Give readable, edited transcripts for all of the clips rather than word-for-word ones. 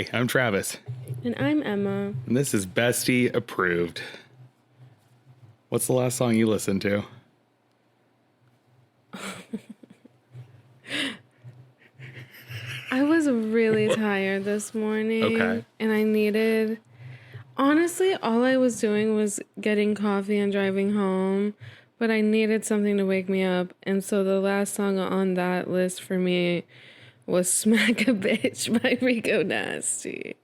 Hi, I'm Travis. And I'm Emma. And this is Bestie Approved. What's the last song you listened to? I was really tired this morning. Okay. And I needed... Honestly, all I was doing was getting coffee and driving home. But I needed something to wake me up. And so the last song on that list for me was Smack a Bitch by Rico Nasty.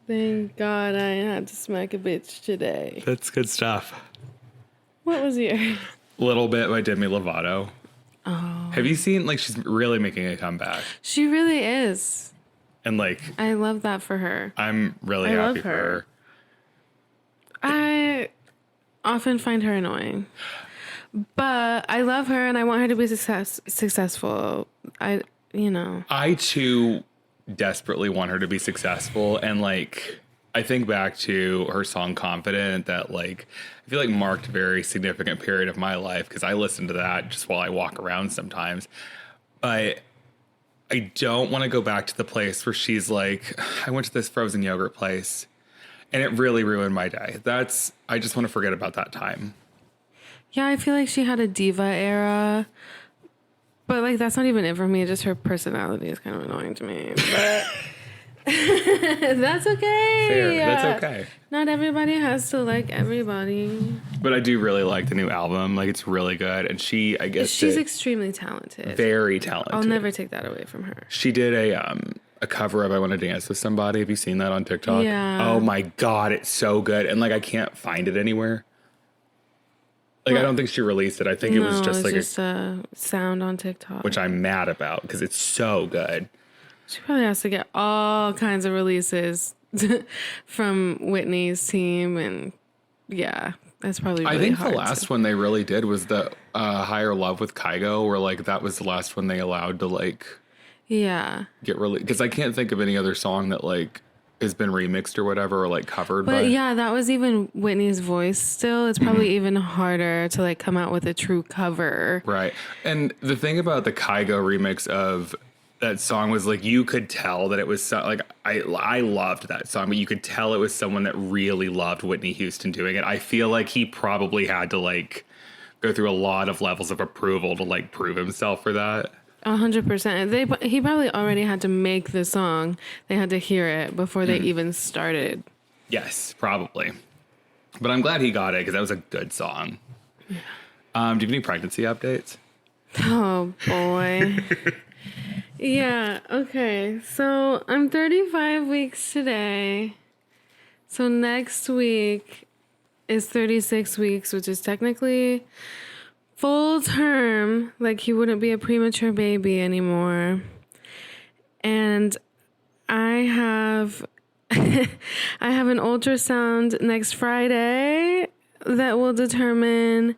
Thank God I had to smack a bitch today. That's good stuff. What was yours? Little Bit by Demi Lovato. Oh. Have you seen, like, she's really making a comeback. She really is. And, like... I love that for her. I'm really happy for her. I often find her annoying. But I love her and I want her to be successful. I too desperately want her to be successful. And, like, I think back to her song Confident that, like, I feel like marked a very significant period of my life because I listen to that just while I walk around sometimes. But I don't want to go back to the place where she's like, I went to this frozen yogurt place and it really ruined my day. I just want to forget about that time. Yeah, I feel like she had a diva era. But, like, that's not even it for me. Just her personality is kind of annoying to me. But that's okay. Fair. That's okay. Not everybody has to like everybody. But I do really like the new album. Like, it's really good. And she's extremely talented. Very talented. I'll never take that away from her. She did a cover of I Want to Dance with Somebody. Have you seen that on TikTok? Yeah. Oh, my God. It's so good. And, like, I can't find it anywhere. Like, I don't think she released it. I think it was just like a sound on TikTok. Which I'm mad about because it's so good. She probably has to get all kinds of releases from Whitney's team. And yeah, that's probably really I think hard the last one they really did was the Higher Love with Kygo, where, like, that was the last one they allowed to, like, get released. Because I can't think of any other song that, like, has been remixed or whatever, or, like, covered. But yeah, that was even Whitney's voice still. It's probably even harder to, like, come out with a true cover. Right. And the thing about the Kygo remix of that song was, like, you could tell that it was like, I loved that song, but you could tell it was someone that really loved Whitney Houston doing it. I feel like he probably had to, like, go through a lot of levels of approval to, like, prove himself for that. 100%. He probably already had to make the song. They had to hear it before they even started. Yes, probably. But I'm glad he got it because that was a good song. Yeah. Do you have any pregnancy updates? Oh, boy. Yeah, okay. So I'm 35 weeks today. So next week is 36 weeks, which is technically full term. Like, he wouldn't be a premature baby anymore. And I have I have an ultrasound next Friday that will determine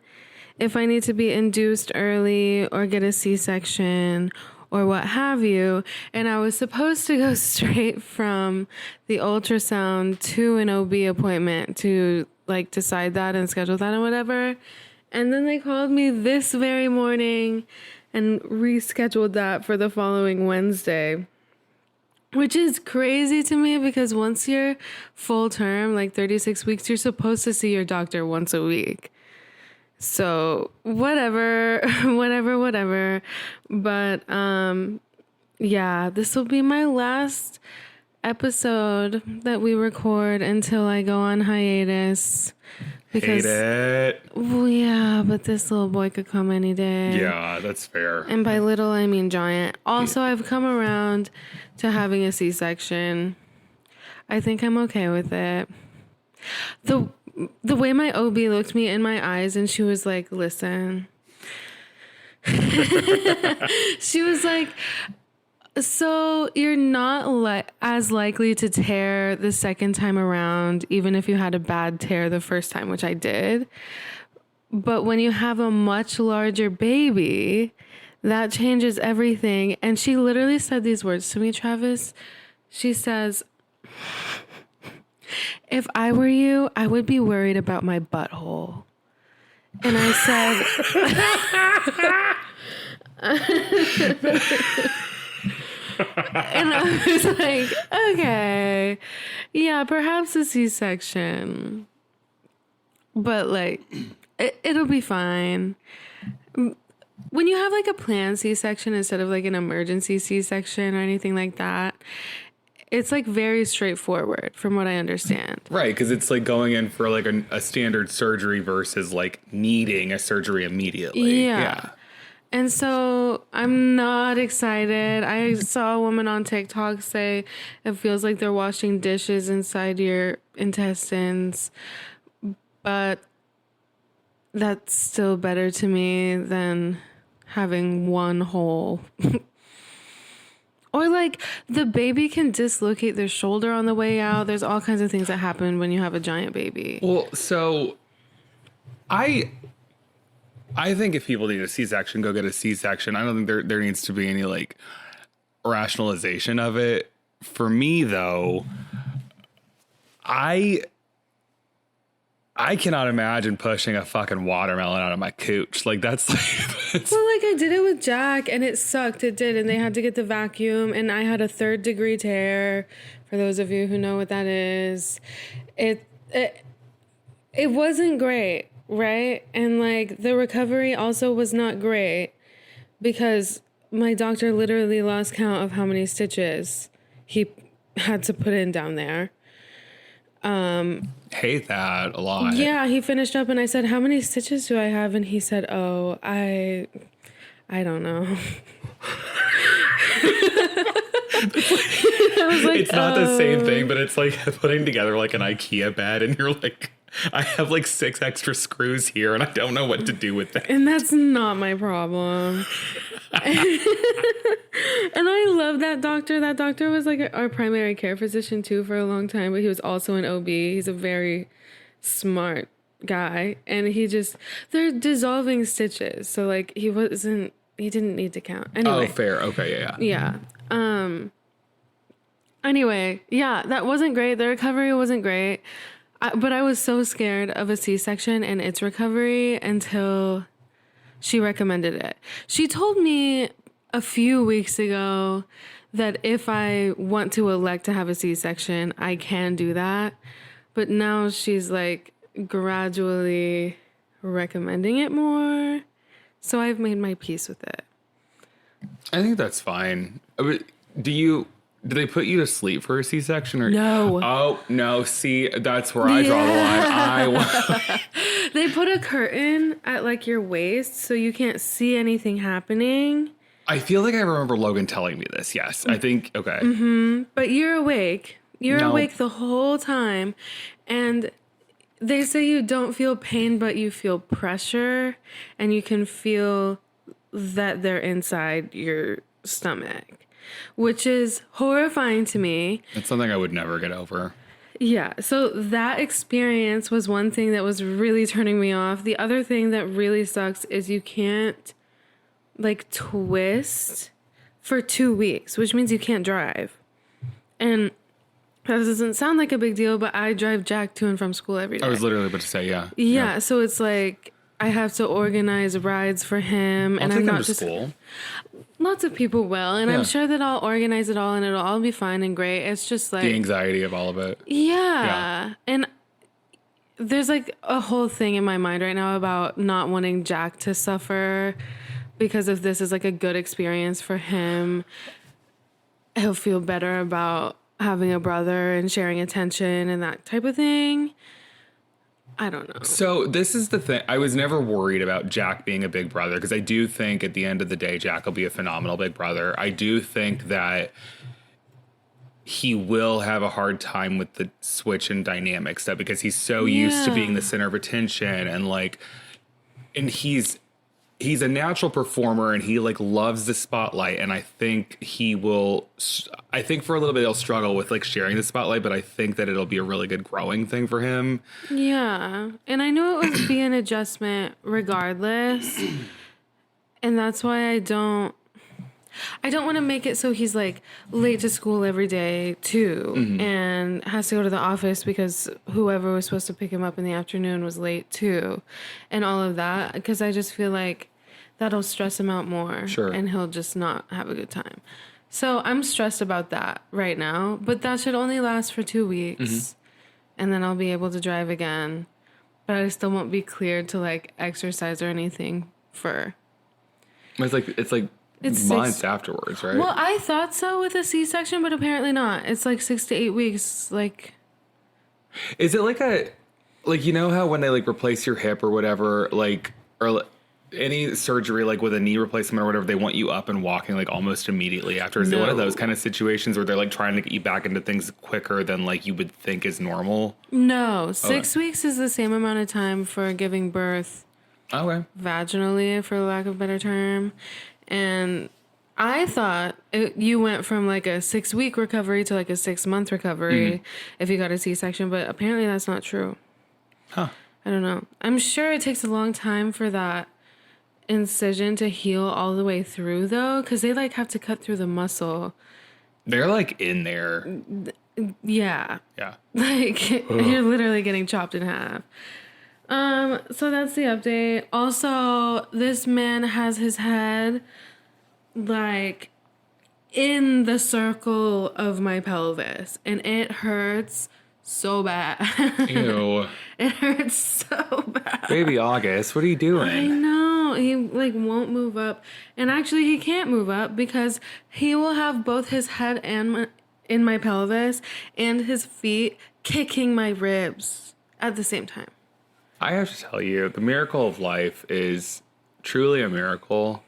if I need to be induced early or get a C-section or what have you. And I was supposed to go straight from the ultrasound to an OB appointment to, like, decide that and schedule that and whatever. And then they called me this very morning and rescheduled that for the following Wednesday, which is crazy to me because once you're full term, like 36 weeks, you're supposed to see your doctor once a week. So whatever. But yeah, this will be my last episode that we record until I go on hiatus. Because, hate it. Well, yeah, but this little boy could come any day. Yeah, that's fair. And by little, I mean giant. Also, I've come around to having a C-section. I think I'm okay with it. The way my OB looked me in my eyes and she was like, listen. She was like, so you're not as likely to tear the second time around, even if you had a bad tear the first time, which I did. But when you have a much larger baby, that changes everything. And she literally said these words to me, Travis. She says, if I were you, I would be worried about my butthole. And I said... And I was like, okay, yeah, perhaps a C-section. But, like, it'll be fine. When you have, like, a planned C-section instead of, like, an emergency C-section or anything like that, it's, like, very straightforward from what I understand. Right, because it's, like, going in for, like, a standard surgery versus, like, needing a surgery immediately. Yeah. And so I'm not excited. I saw a woman on TikTok say it feels like they're washing dishes inside your intestines, but that's still better to me than having one hole. Or like the baby can dislocate their shoulder on the way out. There's all kinds of things that happen when you have a giant baby. Well, so I think if people need a C-section, go get a C-section. I don't think there needs to be any like rationalization of it. For me, though, I cannot imagine pushing a fucking watermelon out of my cooch. Like that's like Well, like I did it with Jack and it sucked. It did. And they had to get the vacuum and I had a 3rd-degree tear. For those of you who know what that is, it wasn't great. Right? And like the recovery also was not great because my doctor literally lost count of how many stitches he had to put in down there. hate that a lot. Yeah, he finished up and I said, "How many stitches do I have?" And he said, "Oh, I don't know." I was like, it's not the same thing, but it's like putting together like an IKEA bed and you're like, I have like 6 extra screws here and I don't know what to do with them. And that's not my problem. And I love that doctor. That doctor was like our primary care physician too for a long time, but he was also an OB. He's a very smart guy. And they're dissolving stitches. So like he didn't need to count. Anyway. Oh, fair. Okay, yeah. Yeah. Anyway, yeah, that wasn't great. The recovery wasn't great. But I was so scared of a C-section and its recovery until she recommended it. She told me a few weeks ago that if I want to elect to have a C-section, I can do that. But now she's like gradually recommending it more. So I've made my peace with it. I think that's fine. Do they put you to sleep for a C-section or No? Oh no! See, that's where I draw the line. They put a curtain at like your waist so you can't see anything happening. I feel like I remember Logan telling me this. Yes, I think okay. Mm-hmm. But you're awake. You're No. awake the whole time, and they say you don't feel pain, but you feel pressure, and you can feel that they're inside your stomach. Which is horrifying to me. It's something I would never get over. Yeah, so that experience was one thing that was really turning me off. The other thing that really sucks is you can't, like, twist for 2 weeks, which means you can't drive. And that doesn't sound like a big deal, but I drive Jack to and from school every day. I was literally about to say, yeah. Yeah, so it's like I have to organize rides for him. I'll take him to school. Lots of people will, and Yeah. I'm sure that I'll organize it all and it'll all be fine and great. It's just like The anxiety of all of it. yeah. And there's like a whole thing in my mind right now about not wanting Jack to suffer because if this is like a good experience for him, he'll feel better about having a brother and sharing attention and that type of thing. I don't know. So this is the thing. I was never worried about Jack being a big brother because I do think at the end of the day, Jack will be a phenomenal big brother. I do think that he will have a hard time with the switch and dynamic stuff because he's so used to being the center of attention and he's a natural performer and he like loves the spotlight. And I think for a little bit he'll struggle with like sharing the spotlight, but I think that it'll be a really good growing thing for him. Yeah. And I knew it would be an adjustment regardless. And that's why I don't want to make it so he's like late to school every day too and has to go to the office because whoever was supposed to pick him up in the afternoon was late too and all of that because I just feel like that'll stress him out more Sure. and he'll just not have a good time. So I'm stressed about that right now, but that should only last for 2 weeks, and then I'll be able to drive again. But I still won't be cleared to like exercise or anything for. It's months afterwards, right? Well, I thought so with a C-section, but apparently not. It's like 6 to 8 weeks. Like, is it like you know how when they like replace your hip or whatever, like, or any surgery, like with a knee replacement or whatever, they want you up and walking like almost immediately after? Is it one of those kind of situations where they're like trying to get you back into things quicker than like you would think is normal? No, 6 weeks is the same amount of time for giving birth. Okay. Vaginally, for lack of a better term. And I thought you went from like a 6-week recovery to like a 6-month recovery if you got a C-section, but apparently that's not true. Huh. I don't know. I'm sure it takes a long time for that incision to heal all the way through, though, because they like have to cut through the muscle. They're like in there. Yeah. Yeah. Like you're literally getting chopped in half. So that's the update. Also, this man has his head like in the circle of my pelvis, and it hurts so bad. Ew. It hurts so bad. Baby August, what are you doing? I know. He like won't move up. And actually he can't move up because he will have both his head and in my pelvis and his feet kicking my ribs at the same time. I have to tell you, the miracle of life is truly a miracle.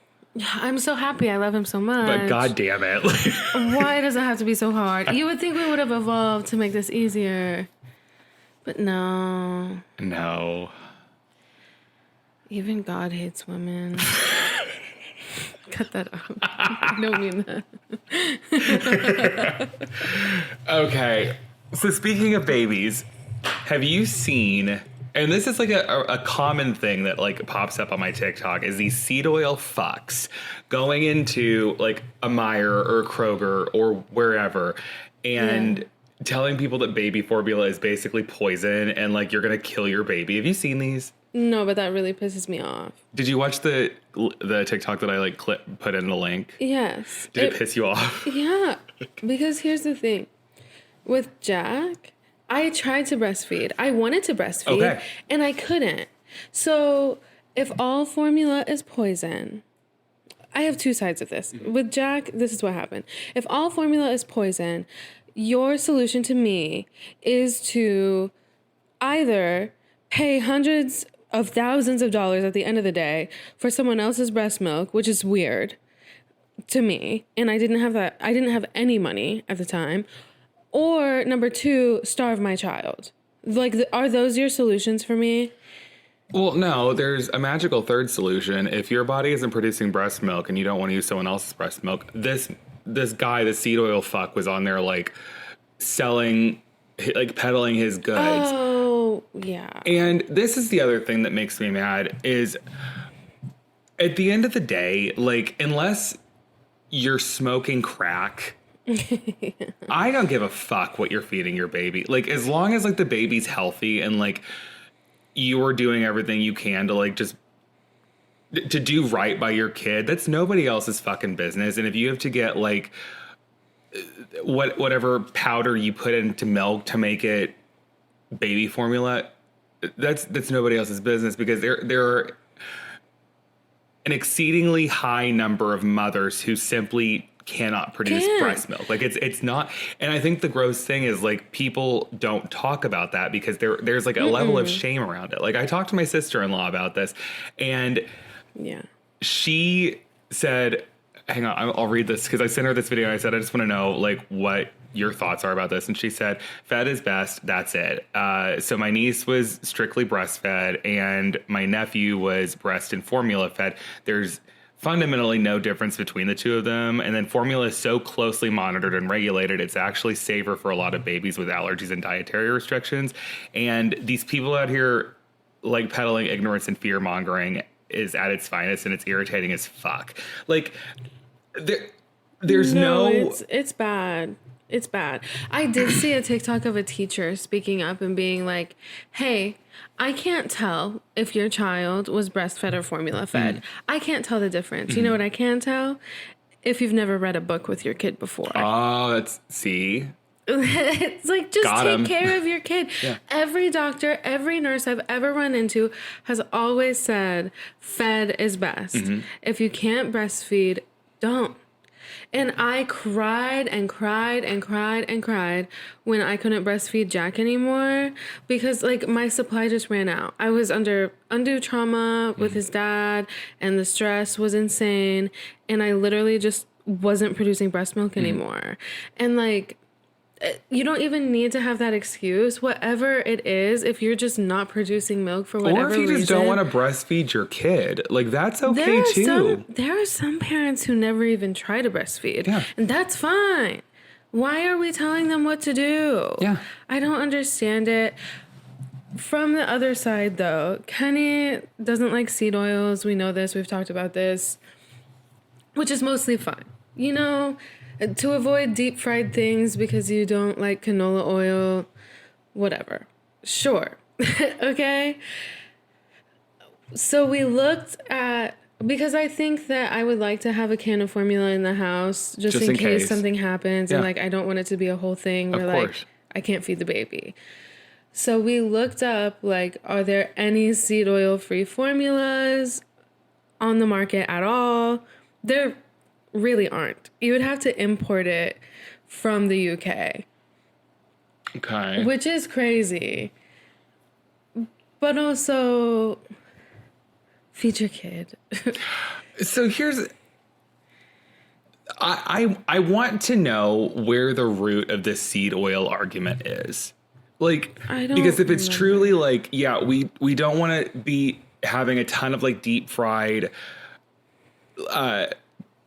I'm so happy. I love him so much. But God damn it. Why does it have to be so hard? You would think we would have evolved to make this easier. But no. No. Even God hates women. Cut that out. I don't mean that. Okay. So speaking of babies, have you seen... And this is like a common thing that like pops up on my TikTok is these seed oil fucks going into like a Meijer or a Kroger or wherever and telling people that baby formula is basically poison and like you're going to kill your baby. Have you seen these? No, but that really pisses me off. Did you watch the TikTok that I like put in the link? Yes. Did it piss you off? Yeah, because here's the thing. With Jack, I tried to breastfeed. I wanted to breastfeed, and I couldn't. So if all formula is poison, I have two sides of this. With Jack, this is what happened. If all formula is poison, your solution to me is to either pay hundreds of thousands of dollars at the end of the day for someone else's breast milk, which is weird to me, and I didn't have that. I didn't have any money at the time. Or number two, starve my child. Like, are those your solutions for me? Well, no, there's a magical third solution. If your body isn't producing breast milk and you don't want to use someone else's breast milk, this guy, the seed oil fuck, was on there like selling, like peddling his goods. Oh, yeah. And this is the other thing that makes me mad is at the end of the day, like, unless you're smoking crack, I don't give a fuck what you're feeding your baby. Like, as long as like the baby's healthy and like you are doing everything you can to like just to do right by your kid, that's nobody else's fucking business. And if you have to get like whatever powder you put into milk to make it baby formula, that's nobody else's business, because there are an exceedingly high number of mothers who simply cannot produce breast milk. Like it's not, and I think the gross thing is like people don't talk about that because there's like a level of shame around it. Like I talked to my sister-in-law about this, and she said, hang on, I'll read this because I sent her this video and I said, I just want to know like what your thoughts are about this. And she said, fed is best. That's it. So my niece was strictly breastfed and my nephew was breast and formula fed. There's fundamentally no difference between the two of them. And then formula is so closely monitored and regulated, it's actually safer for a lot of babies with allergies and dietary restrictions. And these people out here like peddling ignorance and fear mongering is at its finest, and it's irritating as fuck. Like there's no it's bad. It's bad. I did see a TikTok of a teacher speaking up and being like, hey, I can't tell if your child was breastfed or formula fed. I can't tell the difference. You know what I can tell? if you've never read a book with your kid before. Oh, see? It's like, just Got take 'em. care of your kid. Yeah. Every doctor, every nurse I've ever run into has always said fed is best. If you can't breastfeed, don't. And I cried and cried and cried and cried when I couldn't breastfeed Jack anymore because, like, my supply just ran out. I was under undue trauma with his dad, and the stress was insane, and I literally just wasn't producing breast milk anymore. And, like, you don't even need to have that excuse. Whatever it is, if you're just not producing milk for whatever Or if you reason, just don't want to breastfeed your kid, like, that's okay too. There are some parents who never even try to breastfeed. Yeah. And that's fine. Why are we telling them what to do? Yeah. I don't understand it. From the other side, though, Kenny doesn't like seed oils. We know this. We've talked about this. Which is mostly fine. You know, to avoid deep fried things because you don't like canola oil, whatever. Sure. Okay? So we looked at, because I think that I would like to have a can of formula in the house just in case something happens. And, like, I don't want it to be a whole thing where, like, I can't feed the baby. So we looked up, like, are there any seed oil free formulas on the market at all? There really aren't. You would have to import it from the UK. Okay. Which is crazy. But also, feed your kid. So here's... I want to know where the root of this seed oil argument is. Like, because if it's truly like, yeah, we don't want to be having a ton of, like, deep fried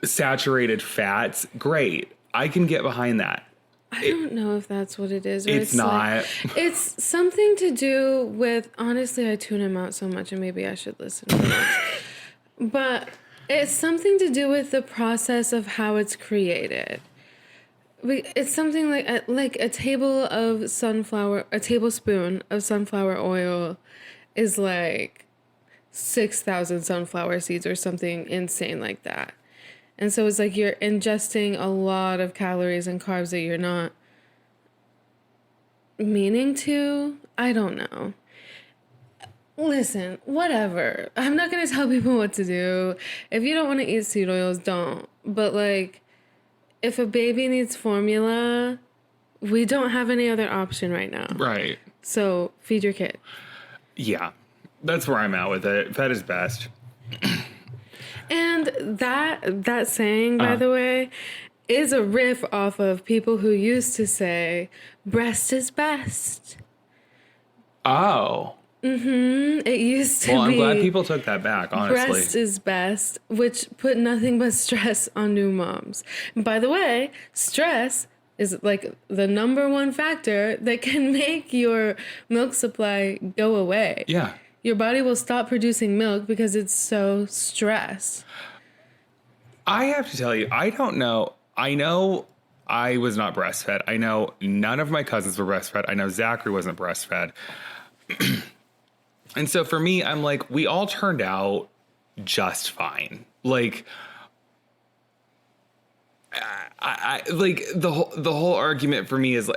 saturated fats, great. I can get behind that. I don't know if that's what it is. Or It's not. Like, it's something to do with, honestly, I tune him out so much and maybe I should listen to it. But it's something to do with the process of how it's created. It's something like a tablespoon of sunflower oil is like 6,000 sunflower seeds or something insane like that. And so it's like you're ingesting a lot of calories and carbs that you're not meaning to. I don't know. Listen, whatever. I'm not going to tell people what to do. If you don't want to eat seed oils, don't. But, like, if a baby needs formula, we don't have any other option right now. Right. So feed your kid. Yeah. That's where I'm at with it. Fed is best. And that saying, by the way, is a riff off of people who used to say, breast is best. Oh. Mm-hmm. It used to be. Well, I'm glad people took that back, honestly. Breast is best, which put nothing but stress on new moms. And by the way, stress is like the number one factor that can make your milk supply go away. Yeah. Your body will stop producing milk because it's so stressed. I have to tell you, I don't know. I know I was not breastfed. I know none of my cousins were breastfed. I know Zachary wasn't breastfed. And so for me, I'm like, we all turned out just fine. Like, I like the whole argument for me is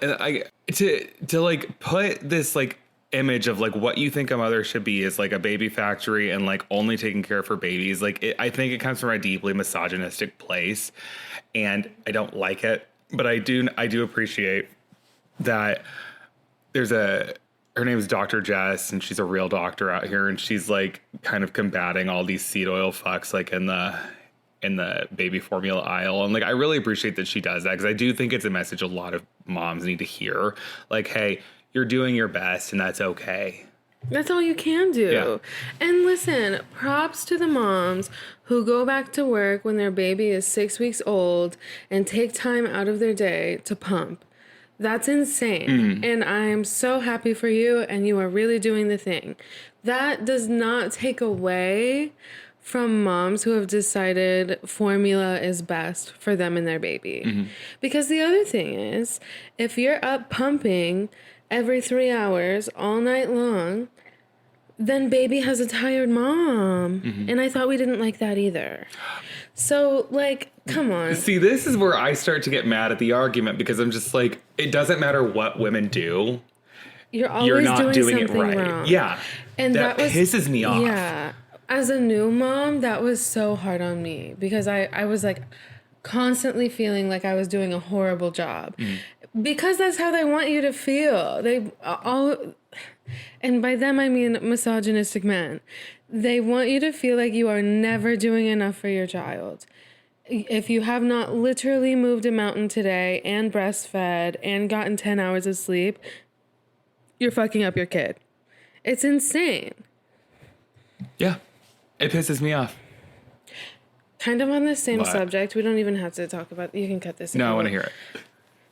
to like put this like image of like what you think a mother should be is like a baby factory and like only taking care of her babies. Like, I think it comes from a deeply misogynistic place, and I don't like it. But I do appreciate that there's her name is Dr. Jess, and she's a real doctor out here, and she's like kind of combating all these seed oil fucks like in the baby formula aisle. And like, I really appreciate that she does that, because I do think it's a message a lot of moms need to hear. Like, hey, you're doing your best, and that's okay. That's all you can do. Yeah. And listen, props to the moms who go back to work when their baby is 6 weeks old and take time out of their day to pump. That's insane. And I'm so happy for you, and you are really doing the thing. That does not take away from moms who have decided formula is best for them and their baby. Because the other thing is, if you're up pumping every 3 hours all night long, then baby has a tired mom. And I thought we didn't like that either. So, like, come on. See, this is where I start to get mad at the argument because I'm just like, it doesn't matter what women do. You're always You're not doing it something right. wrong. Yeah. And that was, pisses me off. Yeah. As a new mom, that was so hard on me because I was like constantly feeling like I was doing a horrible job. Because that's how they want you to feel. They all, and by them I mean misogynistic men. They want you to feel like you are never doing enough for your child. If you have not literally moved a mountain today and breastfed and gotten 10 hours of sleep, you're fucking up your kid. It's insane. Yeah. It pisses me off. Kind of on the same What? subject. We don't even have to talk about, you can cut this. No, I want to hear it.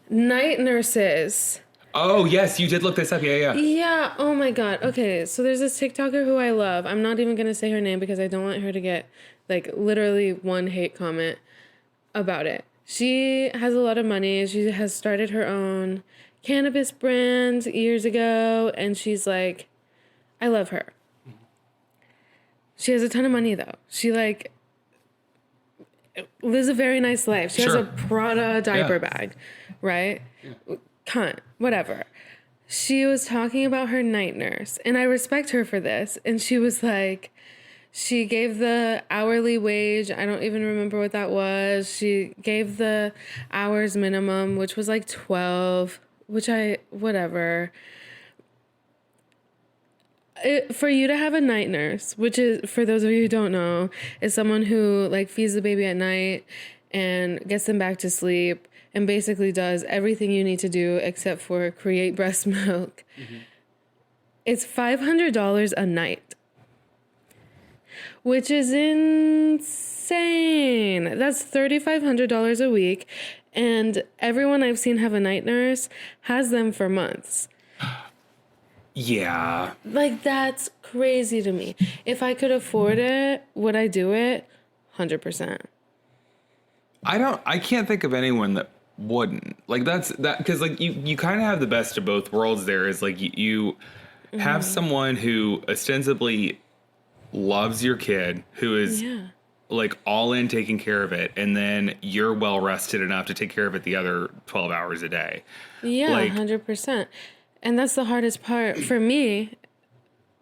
Night nurses. Oh, yes, you did look this up. Yeah. Yeah, oh my god. Okay, so there's this TikToker who I love. I'm not even going to say her name because I don't want her to get, like, literally one hate comment about it. She has a lot of money. She has started her own cannabis brand years ago, and she's like, I love her. She has a ton of money, though. She, like, lives a very nice life. She has a Prada diaper bag, right? Yeah. Cunt, whatever. She was talking about her night nurse, and I respect her for this. And she was like, she gave the hourly wage. I don't even remember what that was. She gave the hours minimum, which was like 12, whatever. For you to have a night nurse, which is, for those of you who don't know, is someone who like feeds the baby at night and gets them back to sleep and basically does everything you need to do except for create breast milk. Mm-hmm. It's $500 a night, which is insane. That's $3,500 a week. And everyone I've seen have a night nurse has them for months. Yeah. Like, that's crazy to me. If I could afford it, would I do it? 100%. I can't think of anyone that wouldn't. Like, because like you kind of have the best of both worlds there. Is like you have someone who ostensibly loves your kid, who is like all in taking care of it, and then you're well rested enough to take care of it the other 12 hours a day. Yeah, like, 100%. And that's the hardest part for me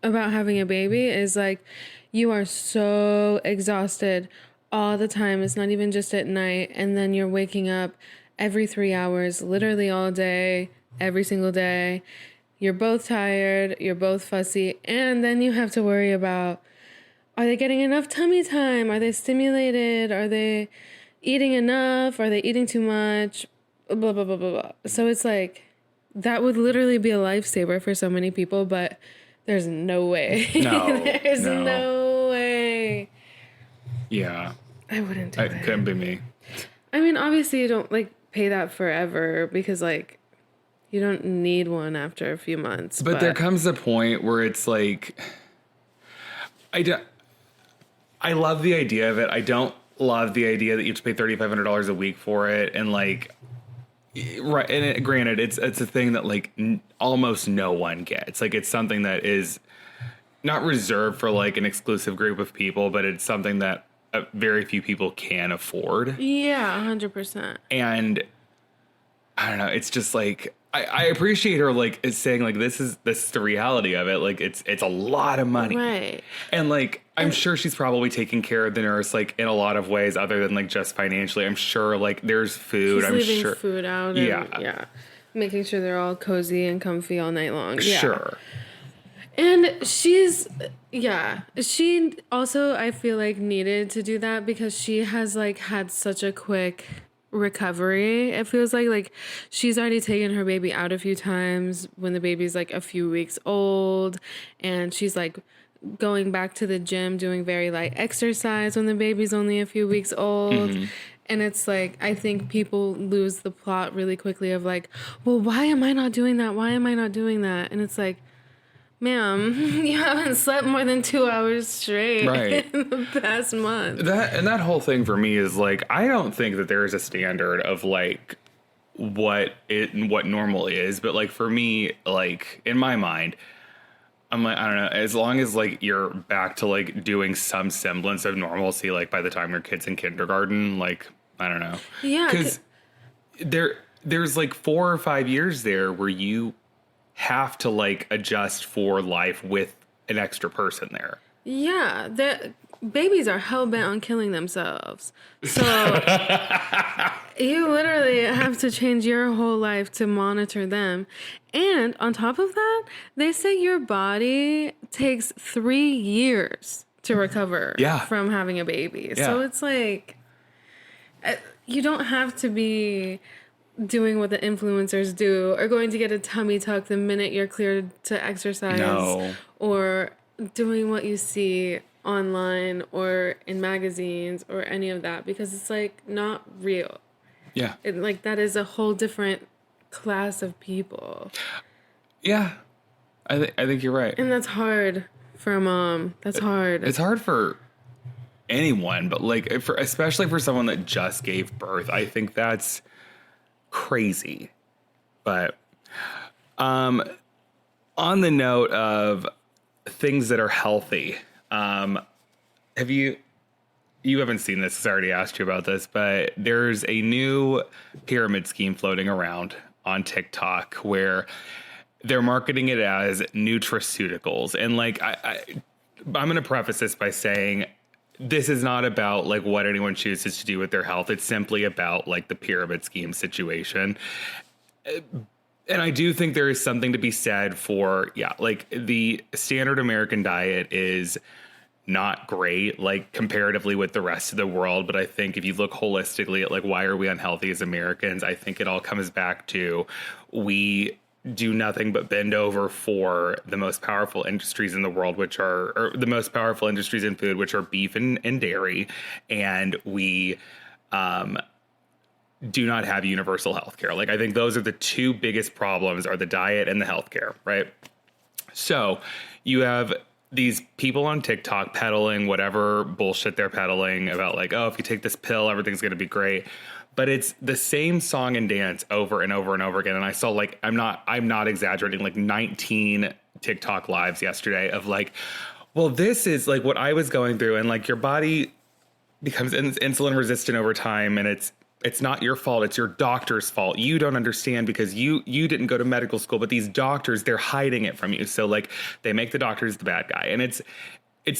about having a baby is like you are so exhausted all the time. It's not even just at night. And then you're waking up every 3 hours, literally all day, every single day. You're both tired. You're both fussy. And then you have to worry about, are they getting enough tummy time? Are they stimulated? Are they eating enough? Are they eating too much? Blah, blah, blah, blah, blah. So it's like, that would literally be a lifesaver for so many people, but there's no way. There's no way. Yeah. I wouldn't do it. It couldn't be me. I mean, obviously you don't, like, pay that forever because, like, you don't need one after a few months. But there comes a point where it's like, I love the idea of it. I don't love the idea that you have to pay $3,500 a week for it. And, like, right, and granted, it's a thing that like almost no one gets. Like, it's something that is not reserved for like an exclusive group of people, but it's something that very few people can afford. Yeah, 100%. And I don't know. It's just like I appreciate her like saying like this is the reality of it. Like it's a lot of money, right? And like I'm sure she's probably taking care of the nurse like in a lot of ways other than like just financially. I'm sure like there's food. She's leaving sure food out. And, yeah, making sure they're all cozy and comfy all night long. Yeah. Sure. And she also, I feel like, needed to do that because she has like had such a quick recovery. It feels like she's already taken her baby out a few times when the baby's like a few weeks old, and she's like going back to the gym doing very light exercise when the baby's only a few weeks old. And it's like, I think people lose the plot really quickly of like, well, why am I not doing that? Why am I not doing that? And it's like, ma'am, you haven't slept more than 2 hours straight in the past month. That whole thing for me is like, I don't think that there is a standard of like what normal is, but like for me, like in my mind, I'm like, I don't know, as long as like you're back to like doing some semblance of normalcy, like by the time your kid's in kindergarten, like, I don't know. Yeah. Because there's like 4 or 5 years there where you have to like adjust for life with an extra person there. Yeah, the babies are hell bent on killing themselves. So you literally have to change your whole life to monitor them. And on top of that, they say your body takes 3 years to recover from having a baby. Yeah. So it's like you don't have to be doing what the influencers do or going to get a tummy tuck the minute you're cleared to exercise. No. Or doing what you see online or in magazines or any of that, because it's like not real. Yeah. Like that is a whole different class of people. Yeah. I think you're right. And that's hard for a mom. That's hard. It's hard for anyone, but like especially for someone that just gave birth, I think that's crazy. But on the note of things that are healthy, you haven't seen this because I already asked you about this, but there's a new pyramid scheme floating around on TikTok where they're marketing it as nutraceuticals. And like, I'm going to preface this by saying this is not about like what anyone chooses to do with their health. It's simply about like the pyramid scheme situation. And I do think there is something to be said for, like the standard American diet is not great, like comparatively with the rest of the world. But I think if you look holistically at like, why are we unhealthy as Americans? I think it all comes back to we do nothing but bend over for the most powerful industries in the world, or the most powerful industries in food, which are beef and dairy. And we, do not have universal health care. Like, I think those are the two biggest problems, are the diet and the healthcare, right? So you have these people on TikTok peddling whatever bullshit they're peddling about, like, oh, if you take this pill, everything's going to be great. But it's the same song and dance over and over and over again. And I saw, like, I'm not exaggerating, like 19 TikTok lives yesterday of like, well, this is like what I was going through. And like your body becomes insulin resistant over time. And it's not your fault. It's your doctor's fault. You don't understand because you didn't go to medical school, but these doctors, they're hiding it from you. So like they make the doctors the bad guy. And it's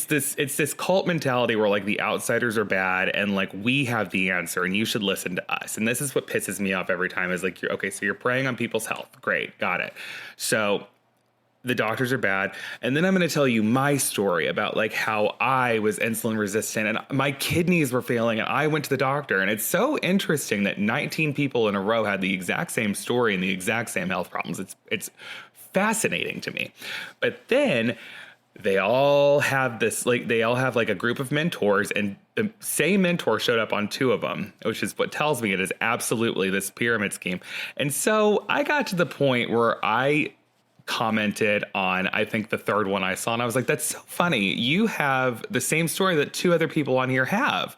this cult mentality where like the outsiders are bad and like we have the answer and you should listen to us. And this is what pisses me off every time is like, so you're preying on people's health. Great. Got it. So the doctors are bad. And then I'm going to tell you my story about like how I was insulin resistant and my kidneys were failing and I went to the doctor. And it's so interesting that 19 people in a row had the exact same story and the exact same health problems. It's fascinating to me. But then they all have like a group of mentors, and the same mentor showed up on 2 of them, which is what tells me it is absolutely this pyramid scheme. And so I got to the point where I commented on, I think the 3rd one I saw, and I was like, that's so funny. You have the same story that 2 other people on here have,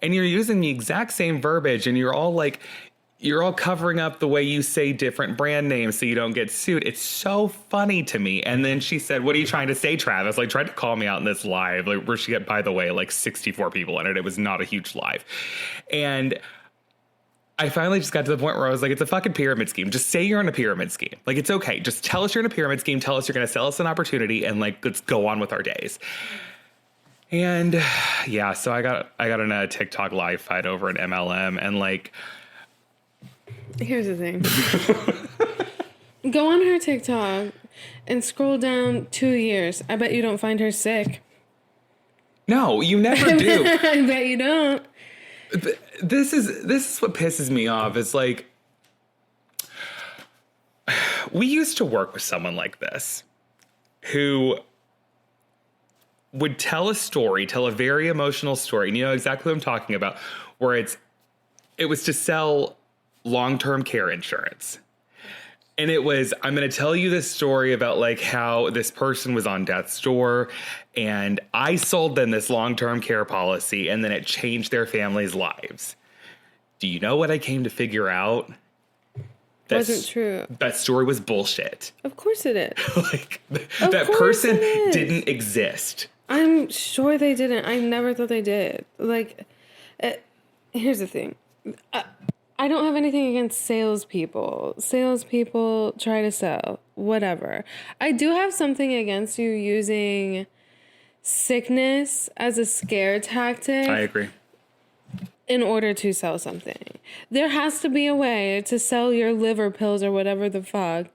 and you're using the exact same verbiage, and you're all covering up the way you say different brand names so you don't get sued. It's so funny to me. And then she said, what are you trying to say, Travis? Like, tried to call me out in this live, like, where she got, by the way, like 64 people in it. It was not a huge live. And I finally just got to the point where I was like, it's a fucking pyramid scheme. Just say you're on a pyramid scheme. Like, it's okay. Just tell us you're in a pyramid scheme. Tell us you're going to sell us an opportunity and like, let's go on with our days. And yeah, so I got in a TikTok live fight over an MLM, and like, here's the thing. Go on her TikTok and scroll down 2 years. I bet you don't find her sick. No, you never do. I bet you don't. This is what pisses me off. It's like, we used to work with someone like this who would tell a very emotional story. And you know exactly what I'm talking about, where it was to sell long-term care insurance. And it was, I'm going to tell you this story about like how this person was on death's door and I sold them this long-term care policy and then it changed their family's lives. Do you know what I came to figure out? wasn't true. That story was bullshit. Of course it is. Like, that person didn't exist. I'm sure they didn't. I never thought they did. Like, here's the thing. I don't have anything against salespeople. Salespeople try to sell, whatever. I do have something against you using sickness as a scare tactic. I agree. In order to sell something. There has to be a way to sell your liver pills or whatever the fuck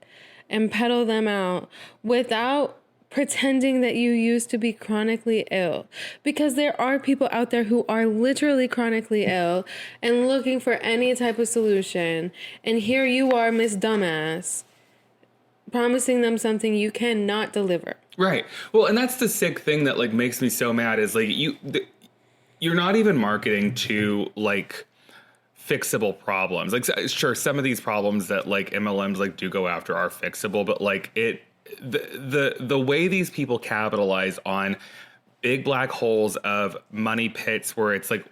and peddle them out without pretending that you used to be chronically ill. Because there are people out there who are literally chronically ill and looking for any type of solution. And here you are, Miss Dumbass, promising them something you cannot deliver. Right. Well, and that's the sick thing that like makes me so mad is like you're not even marketing to like fixable problems. Like, sure, some of these problems that like MLMs like do go after are fixable, but like the way these people capitalize on big black holes of money pits where it's like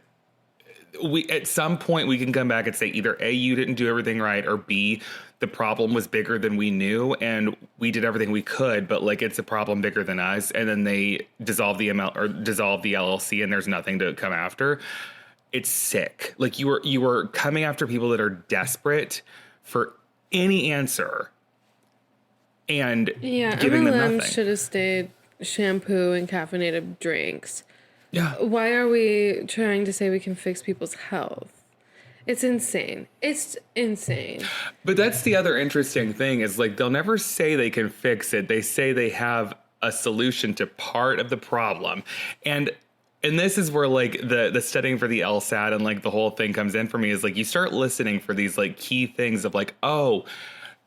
we at some point we can come back and say either A, you didn't do everything right, or B, the problem was bigger than we knew and we did everything we could, but like it's a problem bigger than us. And then they dissolve the dissolve the LLC and there's nothing to come after. It's sick. Like you were coming after people that are desperate for any answer and giving them nothing. MLMs should have stayed shampoo and caffeinated drinks. Yeah. Why are we trying to say we can fix people's health? It's insane. It's insane. But that's the other interesting thing is like they'll never say they can fix it. They say they have a solution to part of the problem. And this is where like the studying for the LSAT and like the whole thing comes in for me is like you start listening for these like key things of like, oh,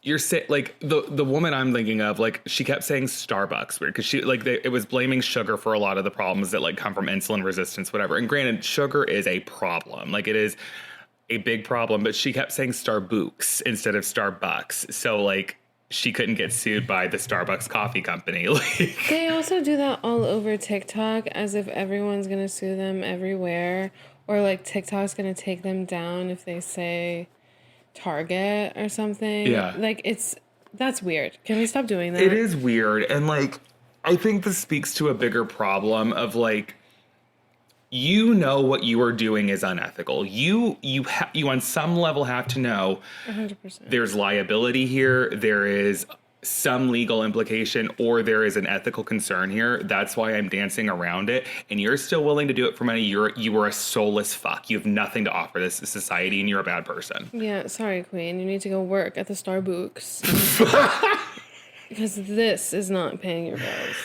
you're like the woman I'm thinking of, like she kept saying Starbucks weird because she like it was blaming sugar for a lot of the problems that like come from insulin resistance, whatever. And granted, sugar is a problem. Like it is a big problem, but she kept saying Starbucks instead of Starbucks. So like she couldn't get sued by the Starbucks coffee company. Like they also do that all over TikTok as if everyone's going to sue them everywhere, or like TikTok's going to take them down if they say Target or something. Yeah. Like that's weird. Can we stop doing that? It is weird. And like, I think this speaks to a bigger problem of like, you know what you are doing is unethical. You on some level have to know 100%. There's liability here. There is some legal implication or there is an ethical concern here. That's why I'm dancing around it. And you're still willing to do it for money. You are a soulless fuck. You have nothing to offer this society and you're a bad person. Yeah, sorry, Queen. You need to go work at the Starbucks. Because this is not paying your bills.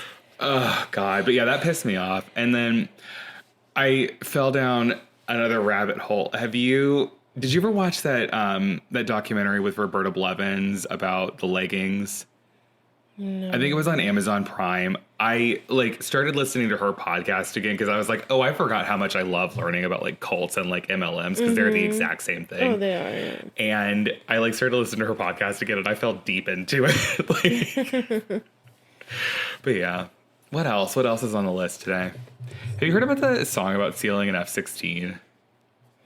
Oh, God. But yeah, that pissed me off. And then I fell down another rabbit hole. Did you ever watch that that documentary with Roberta Blevins about the leggings? No. I think it was on Amazon Prime. I like started listening to her podcast again because I was like, oh, I forgot how much I love learning about like cults and like MLMs because they're the exact same thing. Oh, they are. Yeah. And I like started listening to her podcast again and I fell deep into it. Like, but yeah. What else? What else is on the list today? Have you heard about the song about stealing an F-16?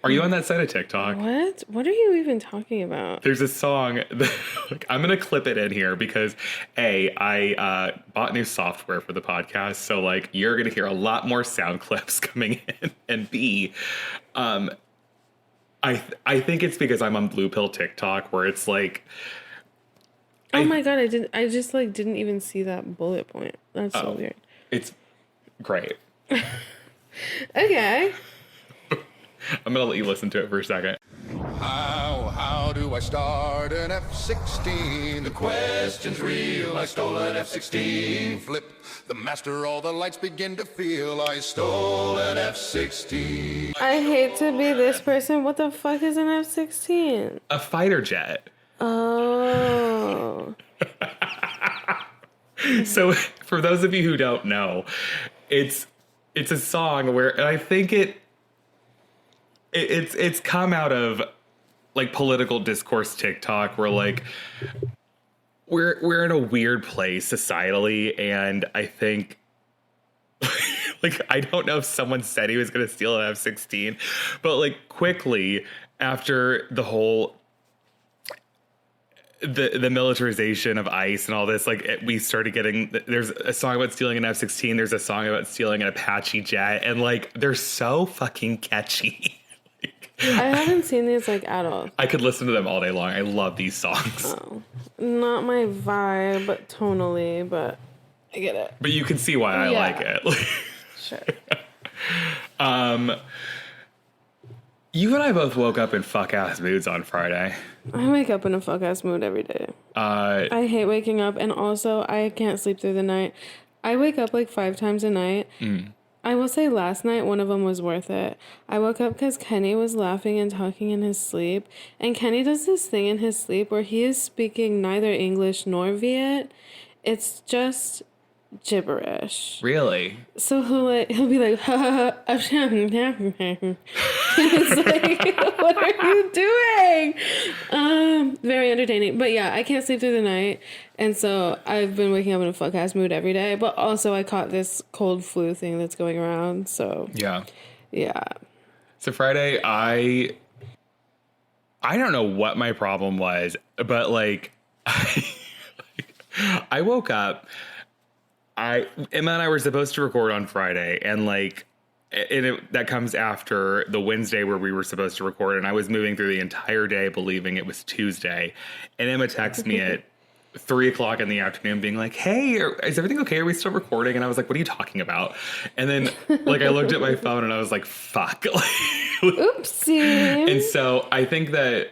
Are you on that side of TikTok? What? What are you even talking about? There's a song that, like, I'm going to clip it in here because A, I bought new software for the podcast. So like you're going to hear a lot more sound clips coming in. And B, I think it's because I'm on Blue Pill TikTok where it's like, oh my God, I just like didn't even see that bullet point. That's so weird. It's great. Okay. I'm going to let you listen to it for a second. How do I start an F-16? The question's real. I stole an F-16. Flip the master, all the lights begin to feel. I stole an F-16. I hate to be this person. What the fuck is an F-16? A fighter jet. Oh. So for those of you who don't know, it's a song where, and I think it's come out of like political discourse TikTok where like we're in a weird place societally, and I think like I don't know if someone said he was going to steal an F-16, but like quickly after the whole the militarization of ICE and all this, like we started getting, there's a song about stealing an F-16. There's a song about stealing an Apache jet. And like, they're so fucking catchy. I haven't seen these like at all. I could listen to them all day long. I love these songs. Oh, not my vibe tonally, but I get it. But you can see why I like it. Sure. You and I both woke up in fuck-ass moods on Friday. I wake up in a fuck-ass mood every day. I hate waking up, and also I can't sleep through the night. I wake up like 5 times a night. I will say last night, one of them was worth it. I woke up because Kenny was laughing and talking in his sleep. And Kenny does this thing in his sleep where he is speaking neither English nor Viet. It's just gibberish. Really? So he'll be like, it's like, what are you doing? Very entertaining. But yeah, I can't sleep through the night. And so I've been waking up in a fuck ass mood every day. But also I caught this cold flu thing that's going around. So yeah. So Friday, I don't know what my problem was, but like I woke up. Emma and I were supposed to record on Friday, and like, that comes after the Wednesday where we were supposed to record, and I was moving through the entire day believing it was Tuesday, and Emma texted me at 3:00 in the afternoon being like, hey, is everything okay? Are we still recording? And I was like, what are you talking about? And then like, I looked at my phone and I was like, fuck. Oopsie. And so I think that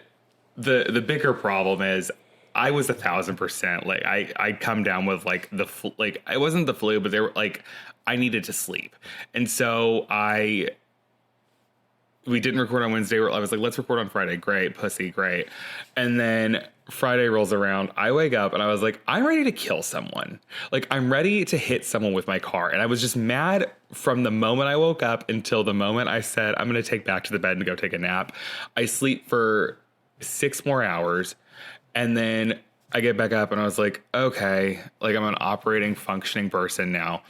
the bigger problem is I was 1,000%. Like I come down with like like it wasn't the flu, but they were like, I needed to sleep. And so we didn't record on Wednesday. I was like, let's record on Friday. Great. Pussy. Great. And then Friday rolls around. I wake up and I was like, I'm ready to kill someone. Like I'm ready to hit someone with my car. And I was just mad from the moment I woke up until the moment I said, I'm going to take back to the bed and go take a nap. I sleep for 6 more hours. And then I get back up and I was like, okay, like I'm an operating, functioning person now.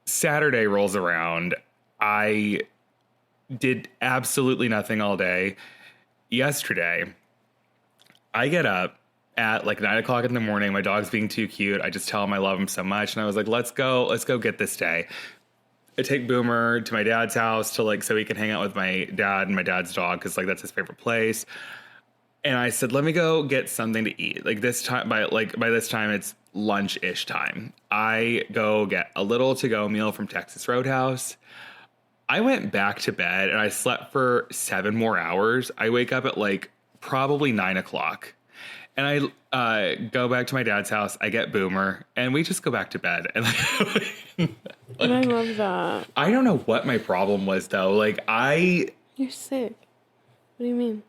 Saturday rolls around. I did absolutely nothing all day. Yesterday, I get up at like 9:00 in the morning. My dog's being too cute. I just tell him I love him so much. And I was like, let's go get this day. I take Boomer to my dad's house to like, so he can hang out with my dad and my dad's dog. Cause like, that's his favorite place. And I said, let me go get something to eat. Like this time, by this time, it's lunch-ish time. I go get a little to-go meal from Texas Roadhouse. I went back to bed and I slept for 7 more hours. I wake up at like probably 9:00. And I go back to my dad's house. I get Boomer and we just go back to bed. And And I love that. I don't know what my problem was though. Like You're sick. What do you mean?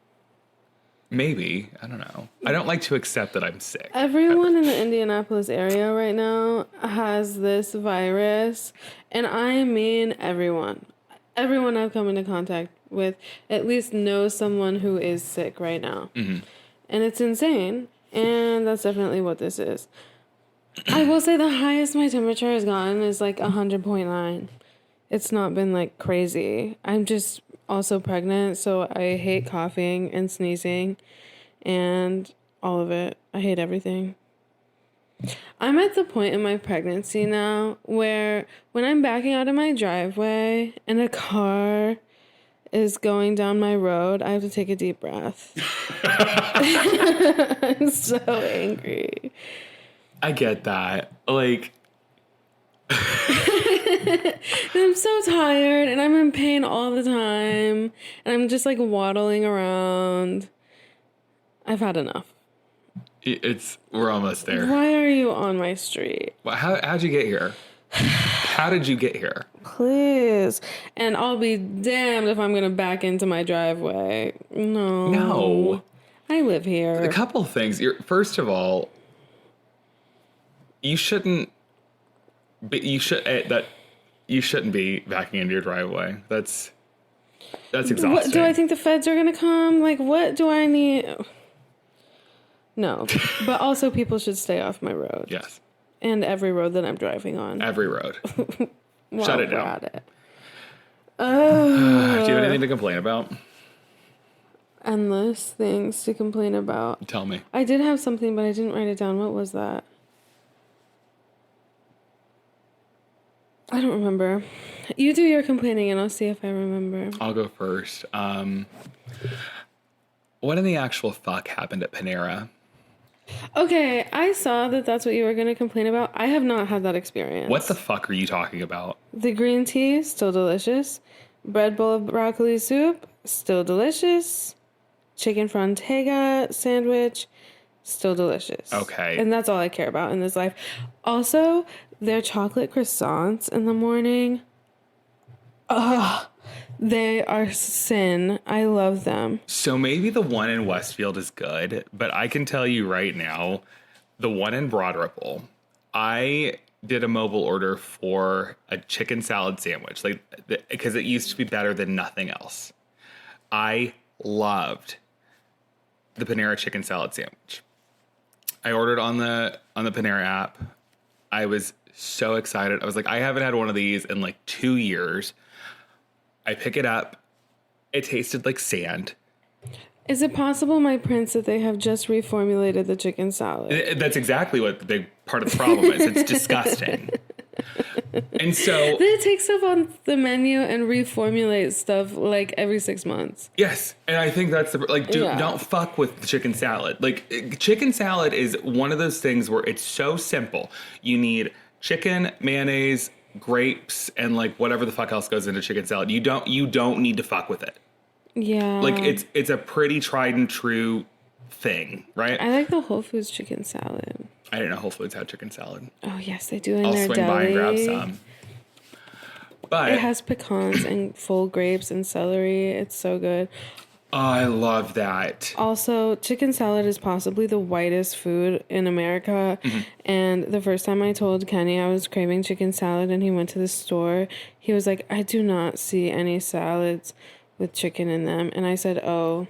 Maybe. I don't know. I don't like to accept that I'm sick. Everyone in the Indianapolis area right now has this virus. And I mean everyone. Everyone I've come into contact with at least knows someone who is sick right now. Mm-hmm. And it's insane. And that's definitely what this is. I will say the highest my temperature has gotten is like 100.9. It's not been like crazy. I'm just also pregnant, so I hate coughing and sneezing and all of it. I hate everything. I'm at the point in my pregnancy now where when I'm backing out of my driveway and a car is going down my road, I have to take a deep breath. I'm so angry. I get that. Like, I'm so tired and I'm in pain all the time and I'm just like waddling around. I've had enough. We're almost there. Why are you on my street? How'd you get here? How did you get here? Please. And I'll be damned if I'm going to back into my driveway. No. I live here. A couple of things. First of all, you shouldn't be backing into your driveway. That's exhausting. What, do I think the feds are going to come? Like, what do I need? No. But also people should stay off my road. Yes. And every road that I'm driving on. Every road. Shut it down. At it. Do you have anything to complain about? endless things to complain about. Tell me. I did have something, but I didn't write it down. What was that? I don't remember. You do your complaining and I'll see if I remember. I'll go first. What in the actual fuck happened at Panera? Okay, I saw that that's what you were going to complain about. I have not had that experience. What the fuck are you talking about? The green tea, still delicious. Bread bowl of broccoli soup, still delicious. Chicken frontega sandwich, still delicious. Okay. And that's all I care about in this life. Also, their chocolate croissants in the morning. Ugh. They are sin. I love them. So maybe the one in Westfield is good, but I can tell you right now, the one in Broad Ripple, I did a mobile order for a chicken salad sandwich, like because it used to be better than nothing else. I loved the Panera chicken salad sandwich. I ordered on the Panera app. I was so excited. I was like, I haven't had one of these in like 2 years. I pick it up. It tasted like sand. Is it possible, my prince, that they have just reformulated the chicken salad? That's exactly what the big part of the problem is. It's disgusting. And so They take stuff on the menu and reformulate stuff like every 6 months. yes, and I think that's don't fuck with the chicken salad. Like chicken salad is one of those things where it's so simple. You need chicken, mayonnaise, grapes, and like whatever the fuck else goes into chicken salad. You don't need to fuck with it. Yeah. Like it's a pretty tried and true thing, right? I like the Whole Foods chicken salad. I didn't know Whole Foods had chicken salad. Oh, yes, they do in I'll their swing deli. by and grab some. But It has pecans and full grapes and celery. It's so good. oh, I love that. Also, chicken salad is possibly the whitest food in America. Mm-hmm. And the first time I told Kenny I was craving chicken salad and he went to the store, he was like, I do not see any salads with chicken in them. And I said, oh,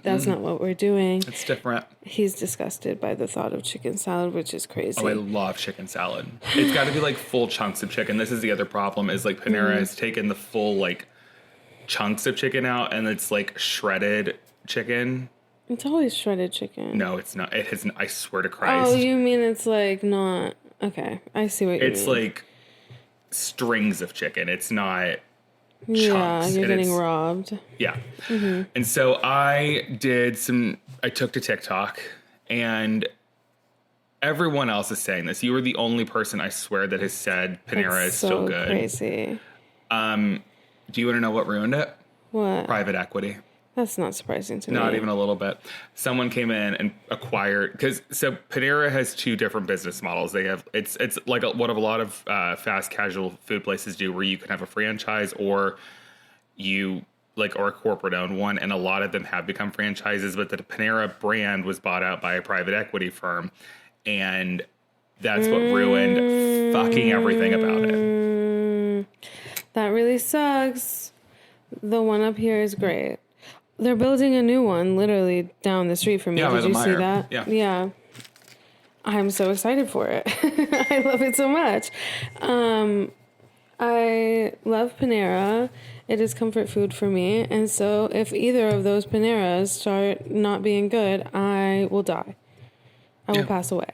that's not what we're doing. It's different. He's disgusted by the thought of chicken salad, which is crazy. Oh, I love chicken salad. It's got to be like full chunks of chicken. This is the other problem is like Panera has taken the full like chunks of chicken out and it's like shredded chicken. It's always shredded chicken. No, it's not. It has. I swear to Christ. Oh, you mean it's like not... Okay, I see what you mean. It's like strings of chicken. It's not Yeah, chunks. you're And getting it's- robbed. Yeah. And so I took to TikTok and everyone else is saying this. You were the only person I swear that has said Panera That's is still good. Crazy. Do you want to know what ruined it? What? Private equity. That's not surprising to me. Not even a little bit. Someone came in and acquired so Panera has two different business models. They have it's like what a lot of fast casual food places do, where you can have a franchise or or a corporate owned one, and a lot of them have become franchises. But the Panera brand was bought out by a private equity firm, and that's what ruined fucking everything about it. That really sucks. The one up here is great. They're building a new one literally down the street from me. Yeah, by Did the you see Meijer. that? Yeah. Yeah. I'm so excited for it. I love it so much. I love Panera. It is comfort food for me. And so if either of those Paneras start not being good, I will die. I will pass away.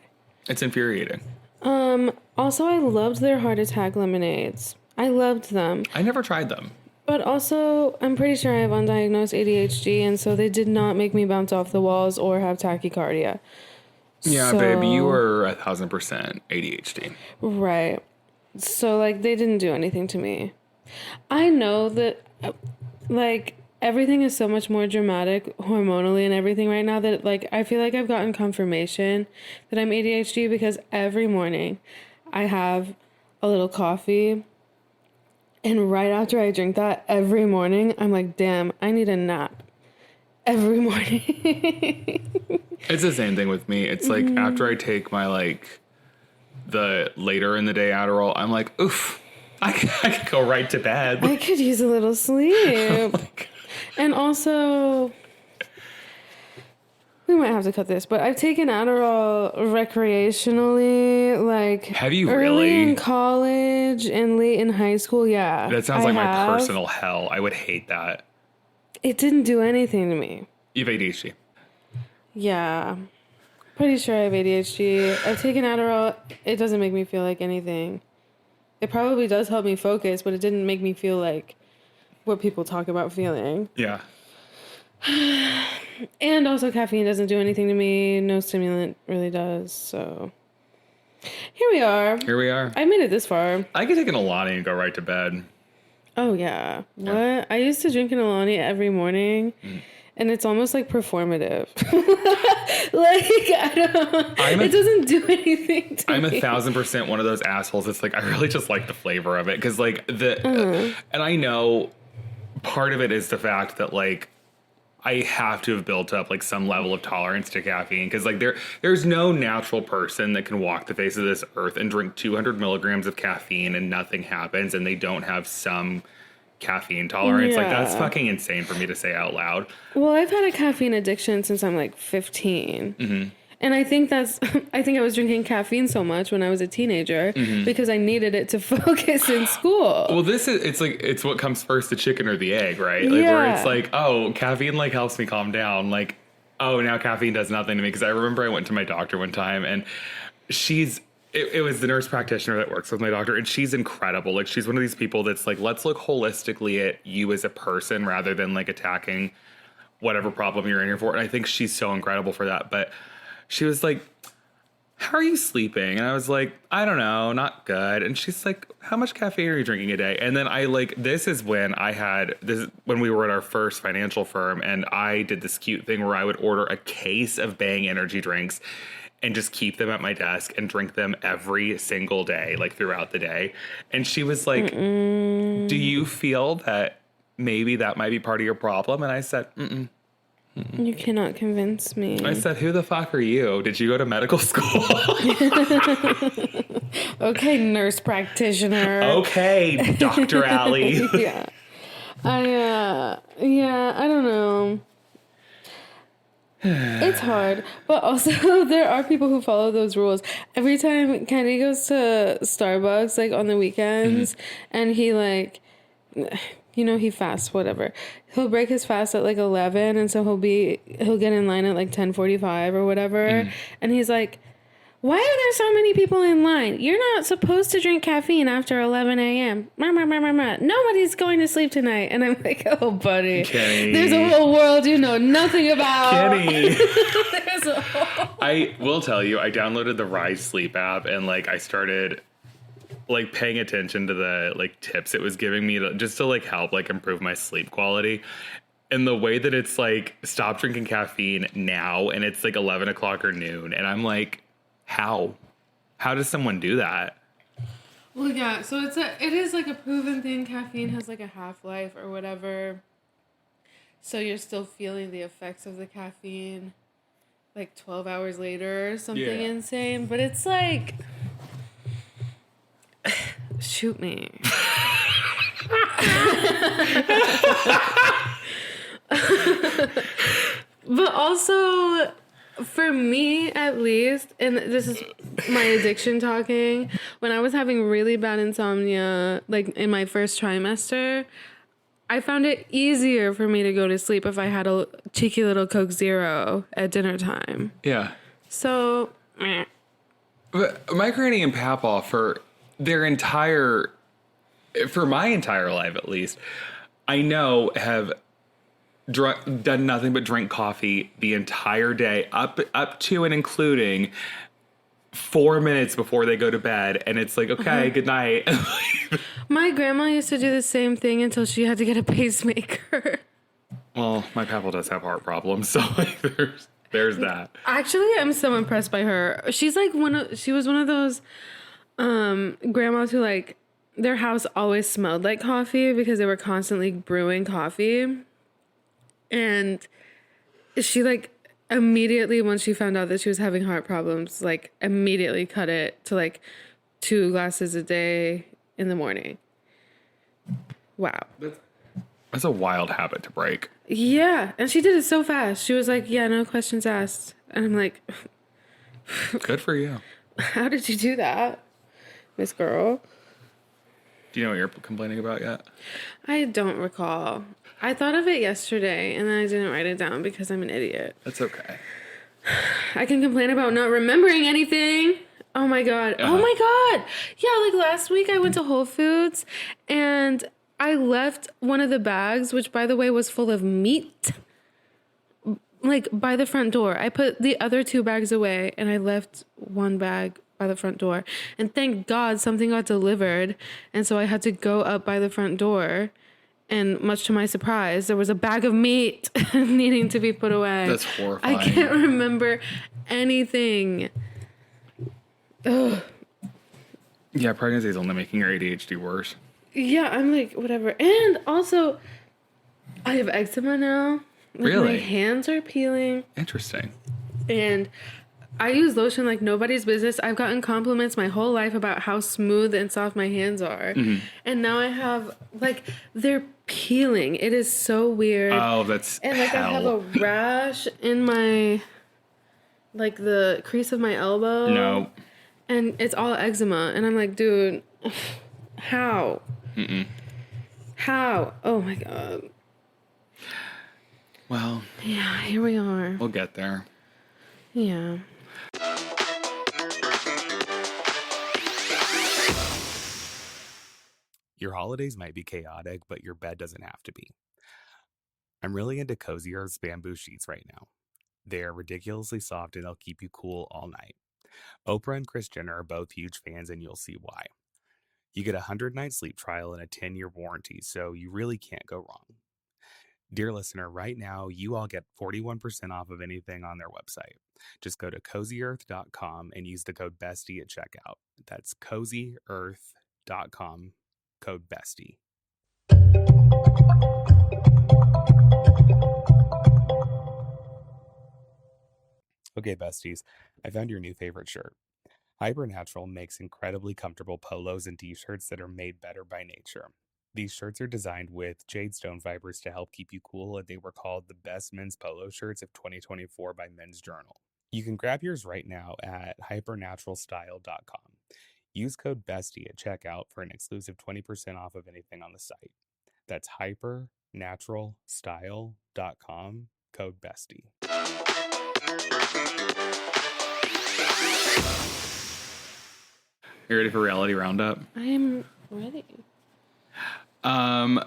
It's infuriating. Also, I loved their heart attack lemonades. I loved them. I never tried them. But also, I'm pretty sure I have undiagnosed ADHD, and so they did not make me bounce off the walls or have tachycardia. Yeah, So- babe, you were 1,000% ADHD. Right. So, like, they didn't do anything to me. I know that, like, everything is so much more dramatic hormonally and everything right now that, like, I feel like I've gotten confirmation that I'm ADHD because every morning I have a little coffee. And right after I drink that, every morning, I'm like, damn, I need a nap. Every morning. It's the same thing with me. It's like after I take my the later in the day Adderall, I'm like, oof, I could go right to bed. I could use a little sleep. And also, we might have to cut this, but I've taken Adderall recreationally, like Have you early really? in college and late in high school. Yeah, That sounds I like my have. personal hell. I would hate that. It didn't do anything to me. You have ADHD. Yeah. Pretty sure I have ADHD. I've taken Adderall. It doesn't make me feel like anything. It probably does help me focus, but it didn't make me feel like what people talk about feeling. Yeah. And also caffeine doesn't do anything to me. No stimulant really does. So here we are. Here we are. I made it this far. I could take an Alani and go right to bed. Oh, yeah. What? I used to drink an Alani every morning. And it's almost like performative. Like, I don't... It doesn't do anything to I'm me. 1,000% one of those assholes. It's like, I really just like the flavor of it. Because, like, and I know part of it is the fact that, like, I have to have built up, like, some level of tolerance to caffeine. Because, like, there's no natural person that can walk the face of this earth and drink 200 milligrams of caffeine and nothing happens. And they don't have some caffeine tolerance. Like, that's fucking insane for me to say out loud. Well, I've had a caffeine addiction since I'm like 15. And I think I was drinking caffeine so much when I was a teenager because I needed it to focus in school. Well, it's what comes first, the chicken or the egg, right? Like, where it's like, oh, caffeine like helps me calm down. Like, oh, now caffeine does nothing to me. Because I remember I went to my doctor one time and it was the nurse practitioner that works with my doctor, and she's incredible. Like, she's one of these people that's like, let's look holistically at you as a person rather than like attacking whatever problem you're in here for. And I think she's so incredible for that. But she was like, how are you sleeping? And I was like, I don't know, not good. And she's like, how much caffeine are you drinking a day? And then this is when when we were at our first financial firm, and I did this cute thing where I would order a case of Bang energy drinks and just keep them at my desk and drink them every single day, like throughout the day. And she was like, do you feel that maybe that might be part of your problem? And I said, You cannot convince me. I said, who the fuck are you? Did you go to medical school? Okay, nurse practitioner. Okay, Dr. Allie. Yeah. I don't know. It's hard, but also there are people who follow those rules. Every time Kenny goes to Starbucks, like on the weekends, and he like, he fasts, whatever. He'll break his fast at like 11, and so he'll get in line at like 10:45 or whatever, and he's like, why are there so many people in line? You're not supposed to drink caffeine after 11 a.m. Nobody's going to sleep tonight. And I'm like, oh, buddy. Kenny. There's a whole world you know nothing about. Kenny. There's a whole... I will tell you, I downloaded the Rise Sleep app, and like I started like paying attention to the like tips it was giving me just to like help like improve my sleep quality. And the way that it's like, stop drinking caffeine now, and it's like 11 o'clock or noon. And I'm like, how does someone do that? Well, yeah, so it is like a proven thing. Caffeine has like a half-life or whatever. So you're still feeling the effects of the caffeine like 12 hours later or something insane. But it's like, shoot me. But also, for me, at least, and this is my addiction talking, when I was having really bad insomnia, like in my first trimester, I found it easier for me to go to sleep if I had a cheeky little Coke Zero at dinner time. Yeah. So, But my granny and papa, for my entire life at least, I know have done nothing but drink coffee the entire day, up to and including 4 minutes before they go to bed, and it's like, okay, good night. my grandma used to do the same thing until she had to get a pacemaker. Well, my papa does have heart problems, so like, there's that. Actually, I'm so impressed by her. She's like she was one of those grandmas who like their house always smelled like coffee because they were constantly brewing coffee. And she like immediately, once she found out that she was having heart problems, like immediately cut it to like 2 glasses a day in the morning. Wow. That's a wild habit to break. Yeah. And she did it so fast. She was like, yeah, no questions asked. And I'm like, good for you. How did you do that, Miss Girl? Do you know what you're complaining about yet? I don't recall. I thought of it yesterday and then I didn't write it down because I'm an idiot. That's okay. I can complain about not remembering anything. Oh my God. Oh my God. Yeah, like last week I went to Whole Foods and I left one of the bags, which by the way was full of meat, like by the front door. I put the other 2 bags away and I left one bag by the front door. And thank God something got delivered. And so I had to go up by the front door. And much to my surprise, there was a bag of meat needing to be put away. That's horrifying. I can't remember anything. Ugh. Yeah, pregnancy is only making your ADHD worse. Yeah, I'm like, whatever. And also, I have eczema now. Like, Really? My hands are peeling. Interesting. And I use lotion like nobody's business. I've gotten compliments my whole life about how smooth and soft my hands are. Mm-hmm. And now I have, like, they're peeling. It is so weird. Oh, that's And, like, hell. I have a rash in my, like, the crease of my elbow. No. And it's all eczema. And I'm like, dude, how? Mm-mm. How? Oh, my God. Well. Yeah, here we are. We'll get there. Yeah. Your holidays might be chaotic, but your bed doesn't have to be. I'm really into Cozy Earth's bamboo sheets right now. They're ridiculously soft and they'll keep you cool all night. Oprah and Kris Jenner are both huge fans, and you'll see why. You get a 100-night sleep trial and a 10-year warranty, so you really can't go wrong. Dear listener, right now, you all get 41% off of anything on their website. Just go to CozyEarth.com and use the code BESTIE at checkout. That's CozyEarth.com, code BESTIE. Okay, besties, I found your new favorite shirt. Hypernatural makes incredibly comfortable polos and t-shirts that are made better by nature. These shirts are designed with jadestone fibers to help keep you cool, and they were called the best men's polo shirts of 2024 by Men's Journal. You can grab yours right now at hypernaturalstyle.com. Use code BESTIE at checkout for an exclusive 20% off of anything on the site. That's hypernaturalstyle.com, code BESTIE. You ready for Reality Roundup? I am ready. So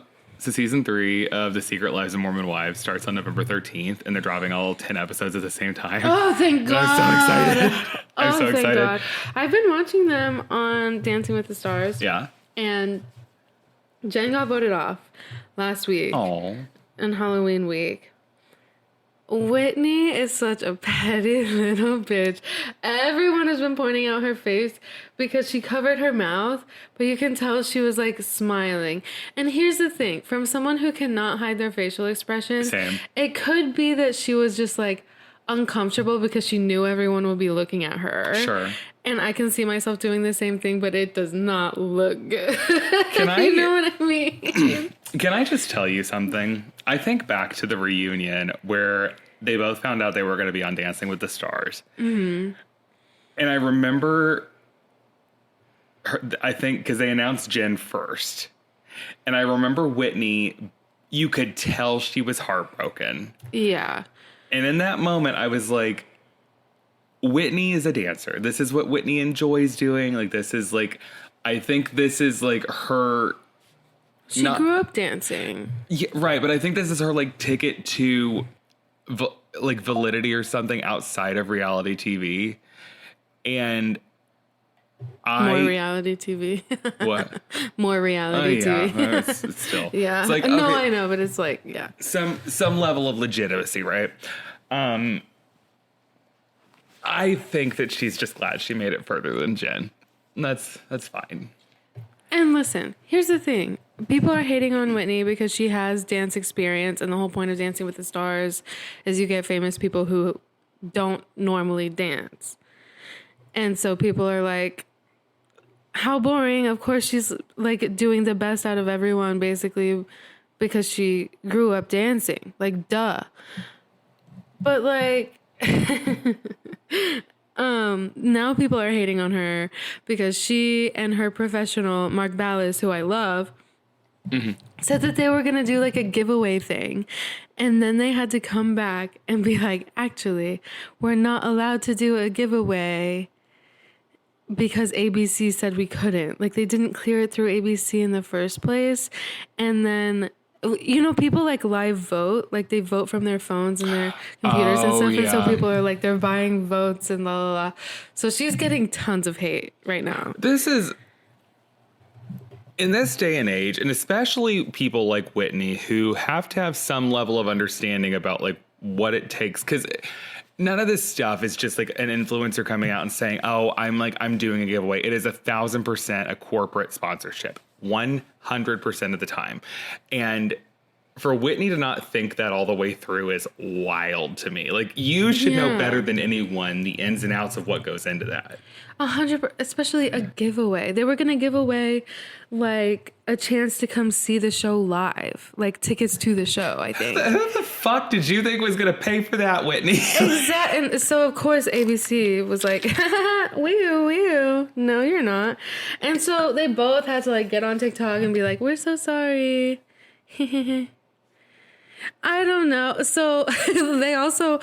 season 3 of The Secret Lives of Mormon Wives starts on November 13th, and they're dropping all 10 episodes at the same time. Oh, thank God. I'm so excited. I'm so excited. God. I've been watching them on Dancing with the Stars. Yeah. And Jen got voted off last week. Oh. On Halloween week. Whitney is such a petty little bitch. Everyone has been pointing out her face because she covered her mouth, but you can tell she was like smiling. And here's the thing, from someone who cannot hide their facial expression, Same. It could be that she was just like uncomfortable because she knew everyone would be looking at her. Sure. And I can see myself doing the same thing, but it does not look good. Can I? You know what I mean? Can I just tell you something? I think back to the reunion where they both found out they were going to be on Dancing with the Stars. Mm-hmm. And I remember, I think, because they announced Jen first. And I remember Whitney, you could tell she was heartbroken. Yeah. And in that moment, I was like, Whitney is a dancer. This is what Whitney enjoys doing. Like, this is like, I think this is like her. She grew up dancing. Yeah, right. But I think this is her like ticket to like validity or something outside of reality TV. And more reality TV. What? More reality TV. It's still. Yeah. It's like, no, okay, I know, but it's like, yeah. Some level of legitimacy, right? I think that she's just glad she made it further than Jen. That's fine. And listen, here's the thing. People are hating on Whitney because she has dance experience, and the whole point of Dancing with the Stars is you get famous people who don't normally dance. And so people are like, how boring. Of course she's like doing the best out of everyone, basically, because she grew up dancing. Like, duh. But like, Now people are hating on her because she and her professional, Mark Ballas, who I love, said that they were going to do like a giveaway thing. And then they had to come back and be like, actually, we're not allowed to do a giveaway because ABC said we couldn't. Like, they didn't clear it through ABC in the first place. And then, you know, people like live vote, like they vote from their phones and their computers and stuff. And so people are like, they're buying votes and blah, blah, blah. So she's getting tons of hate right now. This is, in this day and age, and especially people like Whitney who have to have some level of understanding about like what it takes, because none of this stuff is just like an influencer coming out and saying, oh, I'm doing a giveaway. It is 1,000% a corporate sponsorship, 100% of the time. And for Whitney to not think that all the way through is wild to me. Like, you should know better than anyone the ins and outs of what goes into that. 100%, especially a giveaway. They were going to give away like a chance to come see the show live, like tickets to the show, I think. Who the fuck did you think was going to pay for that, Whitney? Exactly. And so, of course, ABC was like, wee no, you're not. And so they both had to like get on TikTok and be like, we're so sorry. I don't know. So they also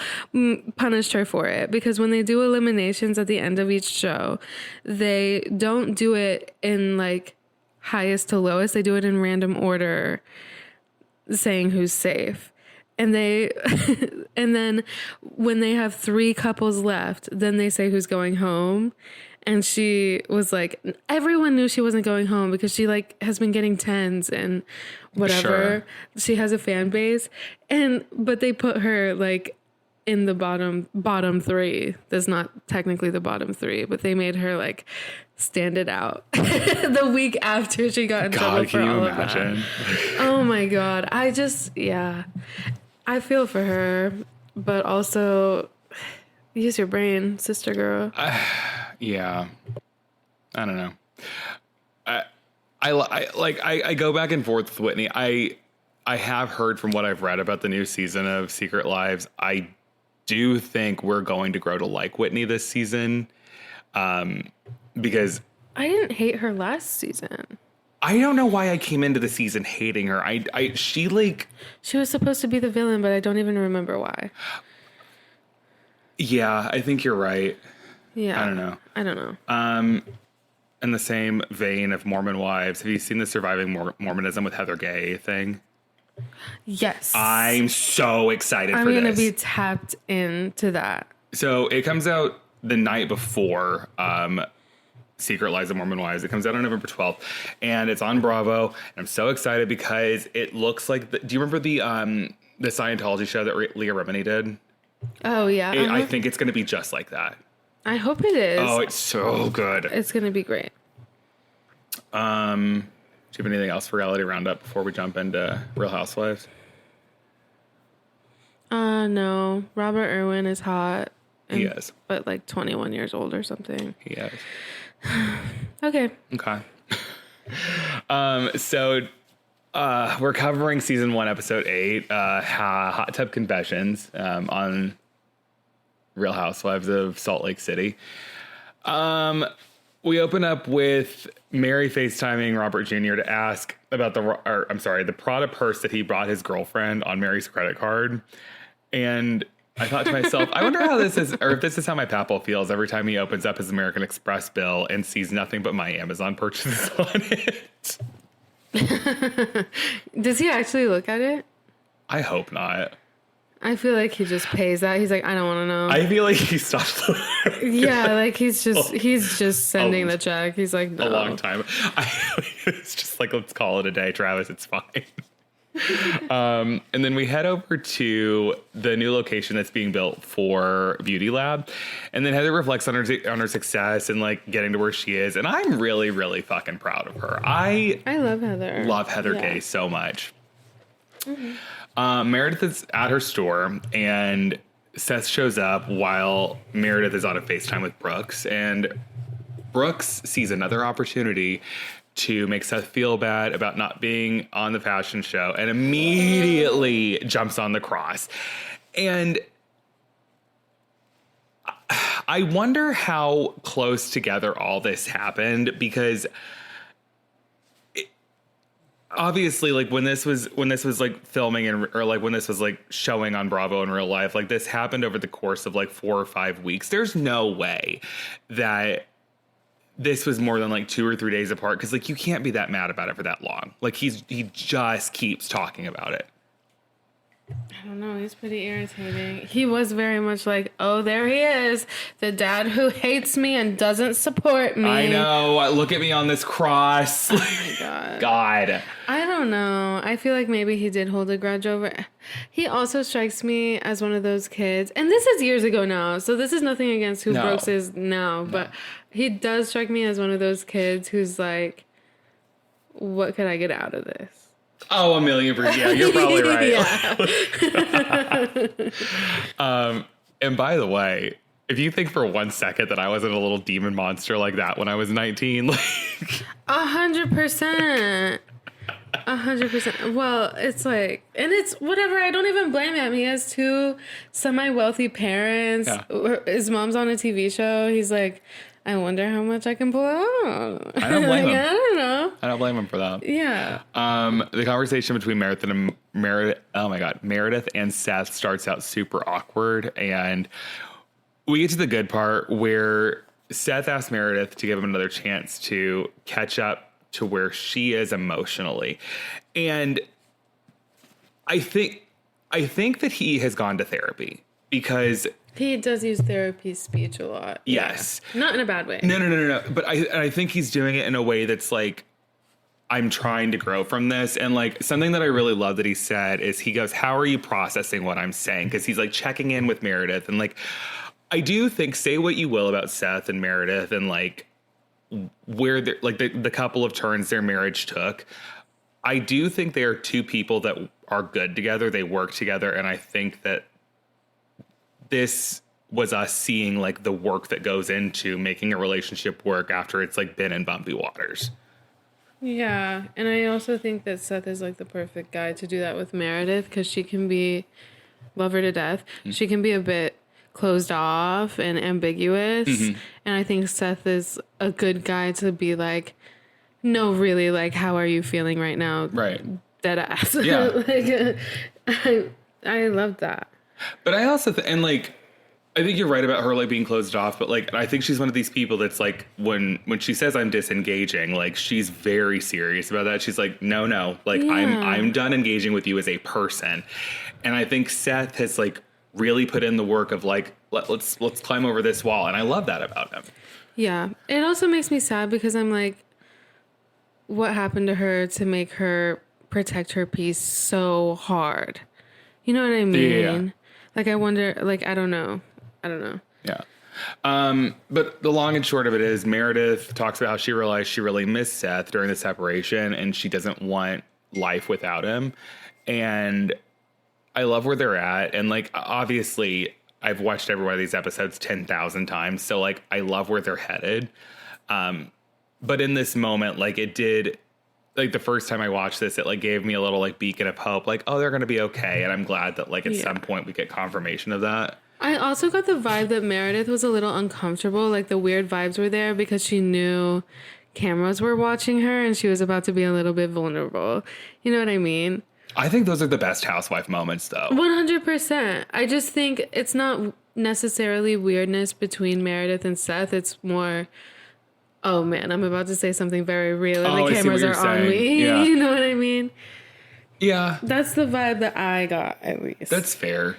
punished her for it because when they do eliminations at the end of each show, they don't do it in like highest to lowest. They do it in random order, saying who's safe. And they, and then when they have 3 couples left, then they say who's going home. And she was like, everyone knew she wasn't going home because she like has been getting 10s and whatever. Sure. She has a fan base. But they put her like in the bottom 3. That's not technically the bottom 3, but they made her like stand it out the week after she got in trouble for all of that. Oh my God. I feel for her, but also use your brain, sister girl. Yeah, I don't know. I go back and forth with Whitney. I have heard from what I've read about the new season of Secret Lives. I do think we're going to grow to like Whitney this season, because I didn't hate her last season. I don't know why I came into the season hating her. She was supposed to be the villain, but I don't even remember why. Yeah, I think you're right. Yeah. I don't know. In the same vein of Mormon Wives, have you seen the Surviving Mormonism with Heather Gay thing? Yes. I'm so excited for this. I'm going to be tapped into that. So it comes out the night before Secret Lives of Mormon Wives. It comes out on November 12th, and it's on Bravo. And I'm so excited because it looks like... do you remember the Scientology show that Leah Remini did? Oh, yeah. I think it's going to be just like that. I hope it is. Oh, it's so good. It's going to be great. Do you have anything else for Reality Roundup before we jump into Real Housewives? No. Robert Irwin is hot. He is. But like 21 years old or something. He is. Okay. So we're covering season 1, episode 8, Hot Tub Confessions, on Real Housewives of Salt Lake City. We open up with Mary FaceTiming Robert Jr. to ask about the Prada purse that he brought his girlfriend on Mary's credit card. And I thought to myself, I wonder how this is, or if this is how my papo feels every time he opens up his American Express bill and sees nothing but my Amazon purchases on it. Does he actually look at it? I hope not. I feel like he just pays that. He's like, I don't want to know. I feel like he stopped. Yeah, like he's just sending the check. He's like, no. A long time. It's just like, let's call it a day, Travis. It's fine. And then we head over to the new location that's being built for Beauty Lab. And then Heather reflects on her success and like getting to where she is. And I'm really, really fucking proud of her. I love Heather. Love Heather Gay so much. Mm-hmm. Meredith is at her store and Seth shows up while Meredith is on a FaceTime with Brooks. And Brooks sees another opportunity to make Seth feel bad about not being on the fashion show and immediately jumps on the cross. And I wonder how close together all this happened, because obviously, like when this was like filming or like when this was like showing on Bravo in real life, like this happened over the course of like 4 or 5 weeks. There's no way that this was more than like 2 or 3 days apart, because like you can't be that mad about it for that long. Like he just keeps talking about it. I don't know. He's pretty irritating. He was very much like, oh, there he is. The dad who hates me and doesn't support me. I know. Look at me on this cross. Oh my God. God. I don't know. I feel like maybe he did hold a grudge over. He also strikes me as one of those kids. And this is years ago now. So this is nothing against who Brooks is now. But he does strike me as one of those kids who's like, what could I get out of this? Oh, 1,000,000%. Yeah, you're probably right. And by the way, if you think for 1 second that I wasn't a little demon monster like that when I was 19, like 100%. 100%. Well, it's like, and it's whatever. I don't even blame him. He has 2 semi-wealthy parents. Yeah. His mom's on a TV show. He's like, I wonder how much I can pull out. I don't blame him. I don't know. I don't blame him for that. Yeah. The conversation between Meredith and Seth starts out super awkward, and we get to the good part where Seth asks Meredith to give him another chance to catch up to where she is emotionally. And I think that he has gone to therapy, because he does use therapy speech a lot. Yes. Yeah. Not in a bad way. No. But I think he's doing it in a way that's like, I'm trying to grow from this. And like something that I really love that he said is, he goes, how are you processing what I'm saying? Because he's like checking in with Meredith. And like, I do think, say what you will about Seth and Meredith and like where they're like the couple of turns their marriage took, I do think they are 2 people that are good together. They work together. And I think that this was us seeing like the work that goes into making a relationship work after it's like been in bumpy waters. Yeah. And I also think that Seth is like the perfect guy to do that with Meredith, because she can be, love her to death. Mm-hmm. She can be a bit closed off and ambiguous. Mm-hmm. And I think Seth is a good guy to be like, no, really, like, how are you feeling right now? Right. Dead ass. Yeah. I love that. But I also, and like, I think you're right about her like being closed off, but like, I think she's one of these people that's like, when she says I'm disengaging, like she's very serious about that. She's like, no, like yeah. I'm done engaging with you as a person. And I think Seth has like really put in the work of like, let's climb over this wall. And I love that about him. Yeah. It also makes me sad, because I'm like, what happened to her to make her protect her peace so hard? You know what I mean? Yeah. Like, I wonder, like, I don't know. Yeah. But the long and short of it is, Meredith talks about how she realized she really missed Seth during the separation, and she doesn't want life without him. And I love where they're at. And like, obviously I've watched every one of these episodes 10,000 times. So like, I love where they're headed. But in this moment, like it did, like the first time I watched this, it like gave me a little like beacon of hope, like, oh, they're going to be okay. And I'm glad that like at some point we get confirmation of that. I also got the vibe that Meredith was a little uncomfortable. Like the weird vibes were there because she knew cameras were watching her and she was about to be a little bit vulnerable. You know what I mean? I think those are the best housewife moments though. 100%. I just think it's not necessarily weirdness between Meredith and Seth. It's more, oh man, I'm about to say something very real and the cameras are on me. Yeah. You know what I mean? Yeah. That's the vibe that I got, at least. That's fair.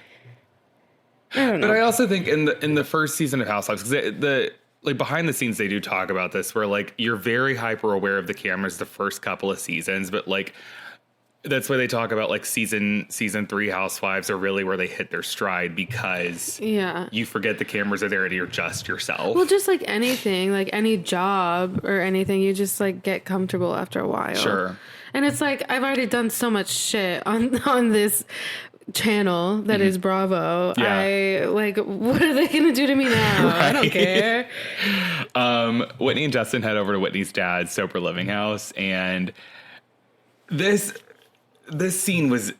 I don't know. But I also think in the first season of Housewives, because the like behind the scenes they do talk about this, where like you're very hyper aware of the cameras the first couple of seasons, but like that's why they talk about like season 3 Housewives are really where they hit their stride, because you forget the cameras are there and you're just yourself. Well, just like anything, like any job or anything, you just like get comfortable after a while. Sure. And it's like I've already done so much shit on this channel that is Bravo. Yeah. I like, what are they gonna do to me now? Right. I don't care. Whitney and Justin head over to Whitney's dad's sober living house, and this scene was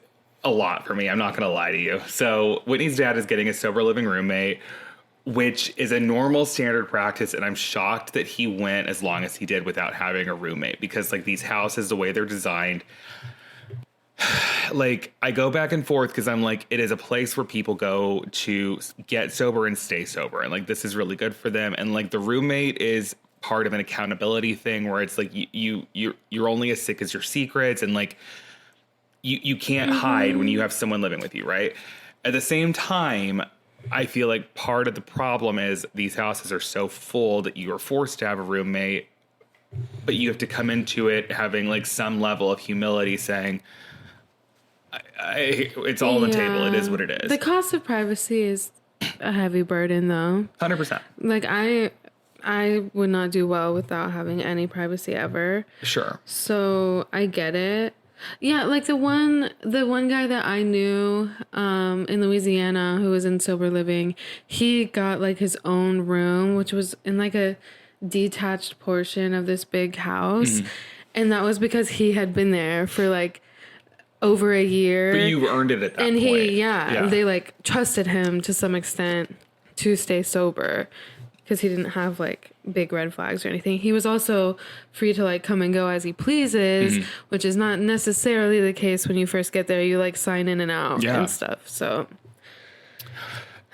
a lot for me. I'm not gonna lie to you. So Whitney's dad is getting a sober living roommate. which is a normal standard practice. And I'm shocked that he went as long as he did without having a roommate, because like these houses, the way they're designed, like I go back and forth because I'm like, it is a place where people go to get sober and stay sober. And like, this is really good for them. And like the roommate is part of an accountability thing where it's like you're only as sick as your secrets. And like, you can't hide when you have someone living with you. Right. At the same time, I feel like part of the problem is these houses are so full that you are forced to have a roommate, but you have to come into it having like some level of humility saying, it's all on the table. It is what it is. The cost of privacy is a heavy burden, though. 100%. Like, I would not do well without having any privacy ever. Sure. So I get it. Yeah, like the one guy that I knew in Louisiana who was in sober living, he got like his own room, which was in like a detached portion of this big house. And that was because he had been there for like over a year. But you earned it at that point. And they like trusted him to some extent to stay sober because he didn't have like big red flags or anything. He was also free to like come and go as he pleases, which is not necessarily the case when you first get there. You like sign in and out and stuff. So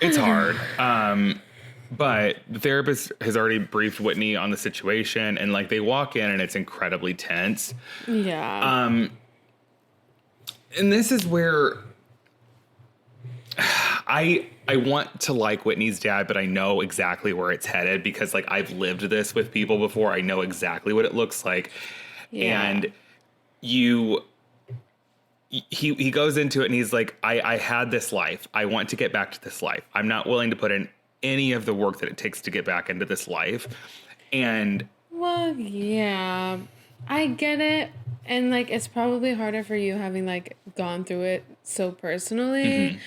it's hard. But the therapist has already briefed Whitney on the situation, and like they walk in and it's incredibly tense. Yeah. And this is where I want to like Whitney's dad, but I know exactly where it's headed because like I've lived this with people before. I know exactly what it looks like. Yeah. And he goes into it and he's like, I had this life. I want to get back to this life. I'm not willing to put in any of the work that it takes to get back into this life. And well, yeah, I get it. And like, it's probably harder for you having like gone through it so personally.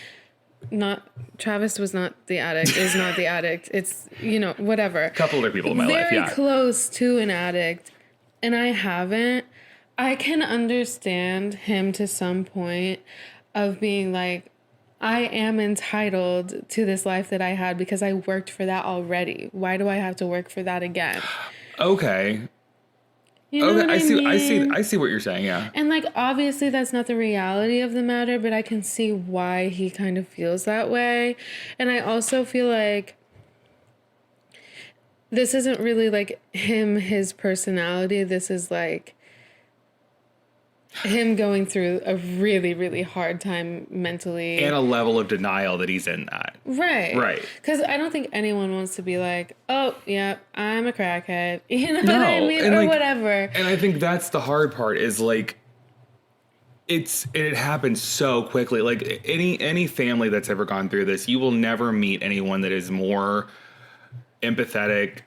Travis was not the addict, is not the addict. It's, whatever. A couple other people in my life, yeah. Very close to an addict. And I haven't. I can understand him to some point of being like, I am entitled to this life that I had because I worked for that already. Why do I have to work for that again? Okay. You know what I mean? I see what you're saying, yeah. And like obviously that's not the reality of the matter, but I can see why he kind of feels that way. And I also feel like this isn't really like his personality. This is like him going through a really, really hard time mentally. And a level of denial that he's in that. Right. Right. Because I don't think anyone wants to be like, oh, yeah, I'm a crackhead. You know what I mean? Or like, whatever. And I think that's the hard part is like, it happens so quickly. Like any family that's ever gone through this, you will never meet anyone that is more empathetic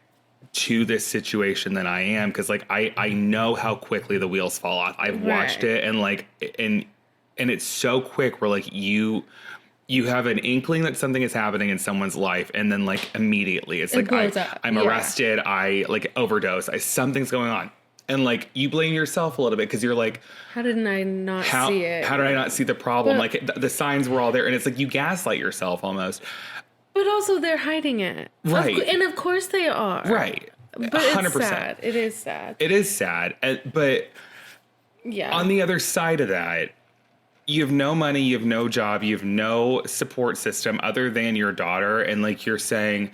to this situation than I am, because like I know how quickly the wheels fall off. I've watched it and like and it's so quick where like you have an inkling that something is happening in someone's life and then like immediately it's like I'm arrested, I like overdose, something's going on. And like you blame yourself a little bit because you're like, how did I not see it? How did I not see the problem? But, like the signs were all there, and it's like you gaslight yourself almost. But also they're hiding it. Right. And of course they are. Right. But 100%. It's sad. It is sad. It is sad. But yeah, on the other side of that, you have no money, you have no job, you have no support system other than your daughter. And like you're saying,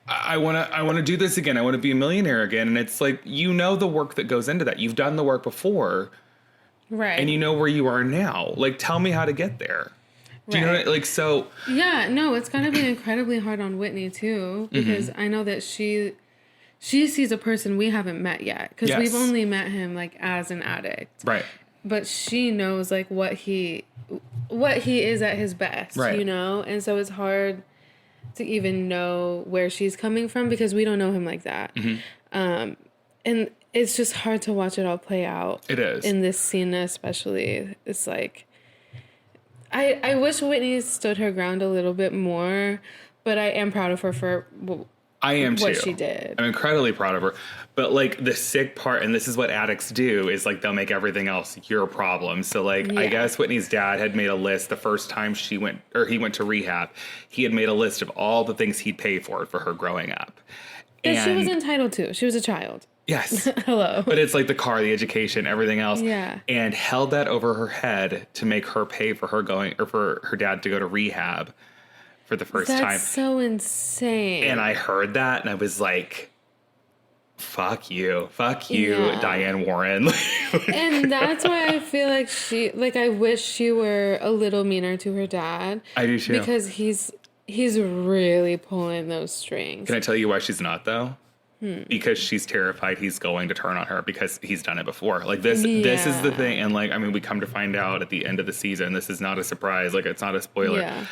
I want to do this again. I want to be a millionaire again. And it's like, the work that goes into that. You've done the work before. Right. And you know where you are now. Like, tell me how to get there. Do you know what, like, so... Yeah, no, it's going to be incredibly hard on Whitney, too, because I know that she sees a person we haven't met yet, because we've only met him, like, as an addict. Right. But she knows, like, what he is at his best, right. And so it's hard to even know where she's coming from, because we don't know him like that. And it's just hard to watch it all play out. It is. In this scene especially. It's like... I wish Whitney stood her ground a little bit more, but I am proud of her for I am too. what she did. I'm incredibly proud of her. But like the sick part, and this is what addicts do, is like they'll make everything else your problem. So like I guess Whitney's dad had made a list the first time he went to rehab. He had made a list of all the things he'd pay for her growing up. That she was entitled to. She was a child. Yes. Hello. But it's like the car, the education, everything else. Yeah. And held that over her head to make her pay for her for her dad to go to rehab for the first time. That's so insane. And I heard that and I was like, fuck you, Yeah. Diane Warren. And that's why I feel like I wish she were a little meaner to her dad. I do too. Because he's really pulling those strings. Can I tell you why she's not though? Because she's terrified he's going to turn on her because he's done it before. Like this is the thing. And like, I mean, we come to find out at the end of the season, this is not a surprise. Like it's not a spoiler,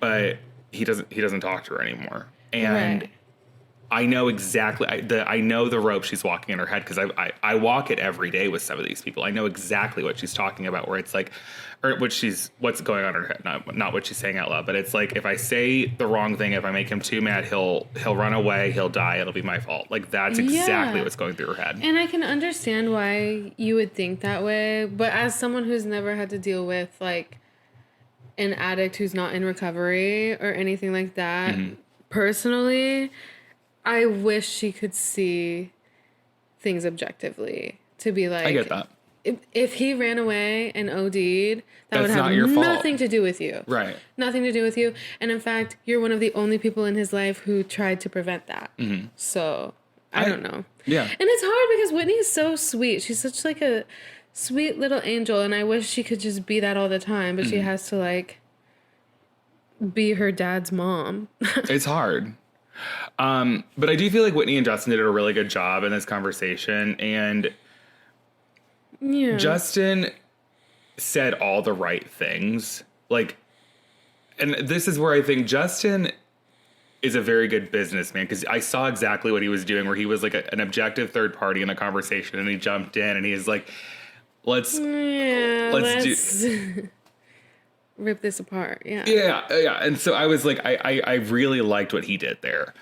but he doesn't talk to her anymore. And I know exactly, I know the rope she's walking in her head because I walk it every day with some of these people. I know exactly what she's talking about where it's like, or what's going on in her head, not what she's saying out loud, but it's like, if I say the wrong thing, if I make him too mad, he'll run away, he'll die, it'll be my fault. Like that's exactly what's going through her head. And I can understand why you would think that way, but as someone who's never had to deal with like an addict who's not in recovery or anything like that, personally, I wish she could see things objectively to be like, I get that. If he ran away and OD'd, that would have your fault. nothing to do with you. Right. Nothing to do with you. And in fact, you're one of the only people in his life who tried to prevent that. So I don't know. Yeah. And it's hard because Whitney is so sweet. She's such like a sweet little angel. And I wish she could just be that all the time. But she has to like be her dad's mom. It's hard. But I do feel like Whitney and Justin did a really good job in this conversation. And Justin said all the right things. Like, and this is where I think Justin is a very good businessman because I saw exactly what he was doing where he was like an objective third party in a conversation and he jumped in and he is like, let's rip this apart. Yeah. And so I was like, I really liked what he did there.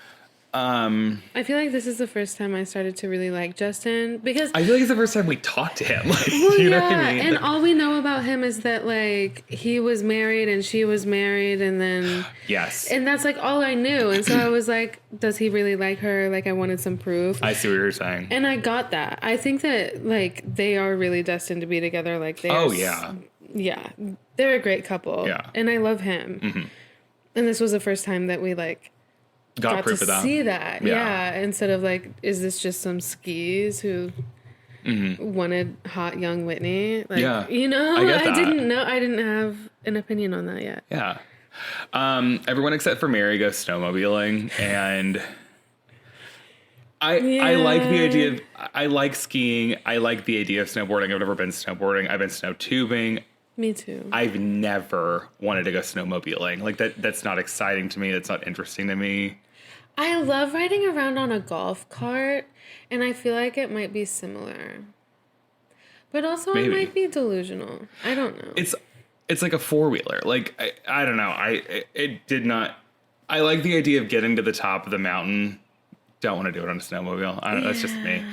I feel like this is the first time I started to really like Justin because I feel like it's the first time we talked to him. Like, well, you know what I mean? And all we know about him is that like he was married and she was married and then and that's like all I knew. And so I was like, does he really like her? Like I wanted some proof. I see what you're saying. And I got that. I think that like they are really destined to be together. Like they they're a great couple. Yeah. And I love him. And this was the first time that we like got proof to of that. see that. Yeah. Instead of like, is this just some skis who wanted hot young Whitney? Like, you know, I didn't know. I didn't have an opinion on that yet. Yeah. Everyone except for Mary goes snowmobiling and I like the idea of, I like skiing. I like the idea of snowboarding. I've never been snowboarding. I've been snow tubing. Me too. I've never wanted to go snowmobiling. Like that's not exciting to me. That's not interesting to me. I love riding around on a golf cart, and I feel like it might be similar. But also it might be delusional. I don't know. It's like a four-wheeler. Like I don't know. It did not. I like the idea of getting to the top of the mountain. Don't want to do it on a snowmobile. I don't know, that's just me.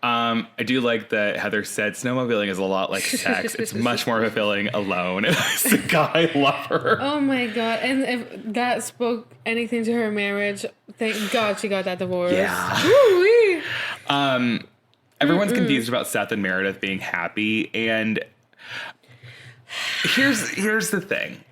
I do like that Heather said snowmobiling is a lot like sex. It's much more fulfilling alone. And as a guy, I love her. Oh my God. And if that spoke anything to her marriage, thank God she got that divorce. Yeah. Woo-wee. Everyone's confused about Seth and Meredith being happy. And here's the thing.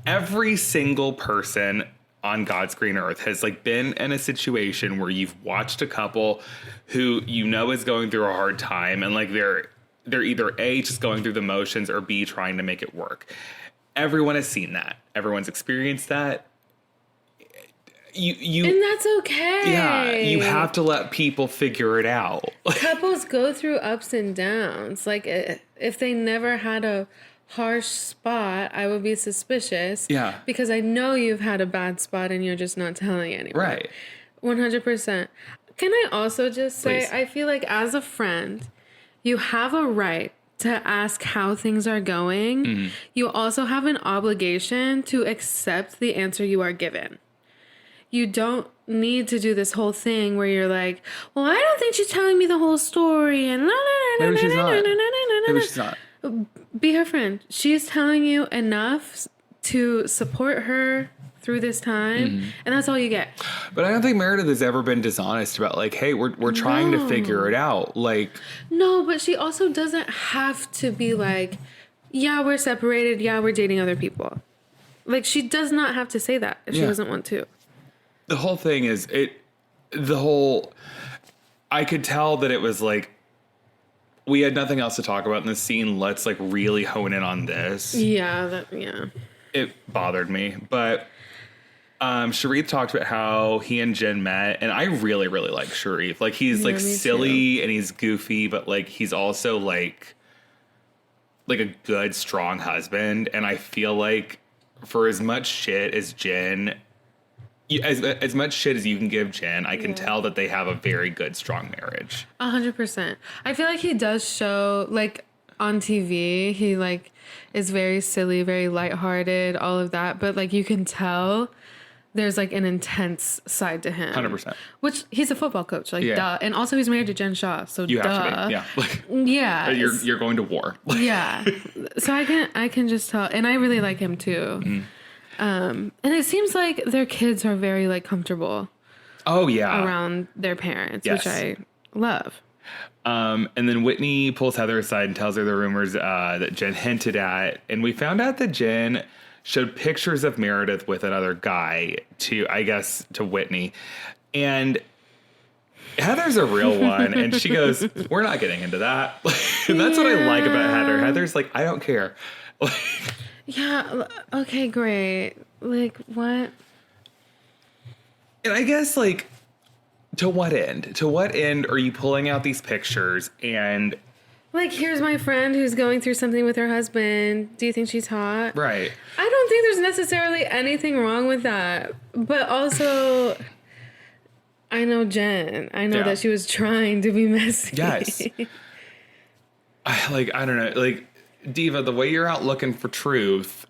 Every single person on God's green earth has like been in a situation where you've watched a couple who you know is going through a hard time and like they're either A, just going through the motions or B, trying to make it work. Everyone has seen that. Everyone's experienced that. You and that's okay. Yeah, you have to let people figure it out. Couples go through ups and downs. Like if they never had a harsh spot, I would be suspicious. Yeah. Because I know you've had a bad spot and you're just not telling anyone. Right. 100%. Can I also just say, Please. I feel like as a friend, you have a right to ask how things are going. You also have an obligation to accept the answer you are given. you don't need to do this whole thing where you're like, well, I don't think she's telling me the whole story, and Maybe she's not. Maybe she's not. be her friend. She's telling you enough to support her through this time, and that's all you get. But I don't think Meredith has ever been dishonest about like, hey, we're trying to figure it out. Like, no, but she also doesn't have to be like, yeah, we're separated. Yeah, we're dating other people. Like, she does not have to say that if she doesn't want to. The whole thing is I could tell that it was like, we had nothing else to talk about in this scene. Let's like really hone in on this. Yeah, It bothered me, but Sharif talked about how he and Jen met, and I really, really like Sharif. Like, he's like silly and he's goofy, but like he's also like a good, strong husband. And I feel like for as much shit as Jen, as much shit as you can give Jen, I can tell that they have a very good, strong marriage. 100%. I feel like he does show, like, on TV, he like is very silly, very lighthearted, all of that. But like, you can tell there's like an intense side to him. 100%. Which he's a football coach, like duh. And also he's married to Jen Shaw, so you duh. have to be, yeah. Like, yeah. You're going to war. Yeah. So I can just tell, and I really like him too. And it seems like their kids are very like comfortable. Oh yeah. Around their parents, which I love. And then Whitney pulls Heather aside and tells her the rumors that Jen hinted at, and we found out that Jen showed pictures of Meredith with another guy to Whitney. And Heather's a real one, and she goes, we're not getting into that. And that's what I like about Heather. Heather's like, I don't care. Yeah, okay, great. Like, what? And I guess, like, to what end? To what end are you pulling out these pictures and... Like, here's my friend who's going through something with her husband. Do you think she's hot? Right. I don't think there's necessarily anything wrong with that. But also, I know Jen. I know that she was trying to be messy. Yes. I don't know. Like, Diva, the way you're out looking for truth...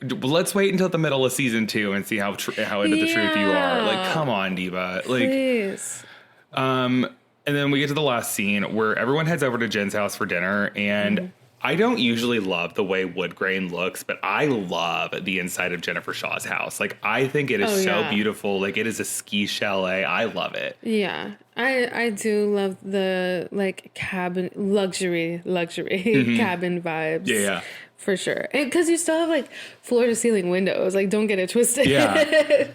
Let's wait until the middle of season 2 and see how into the truth you are. Like, come on, Diva. Like, please. And then we get to the last scene where everyone heads over to Jen's house for dinner. And I don't usually love the way wood grain looks, but I love the inside of Jennifer Shaw's house. Like, I think it is so beautiful. Like, it is a ski chalet. I love it. Yeah. I do love the, like, cabin, luxury cabin vibes. Yeah. For sure. Because you still have, like, floor-to-ceiling windows. Like, don't get it twisted. Yeah.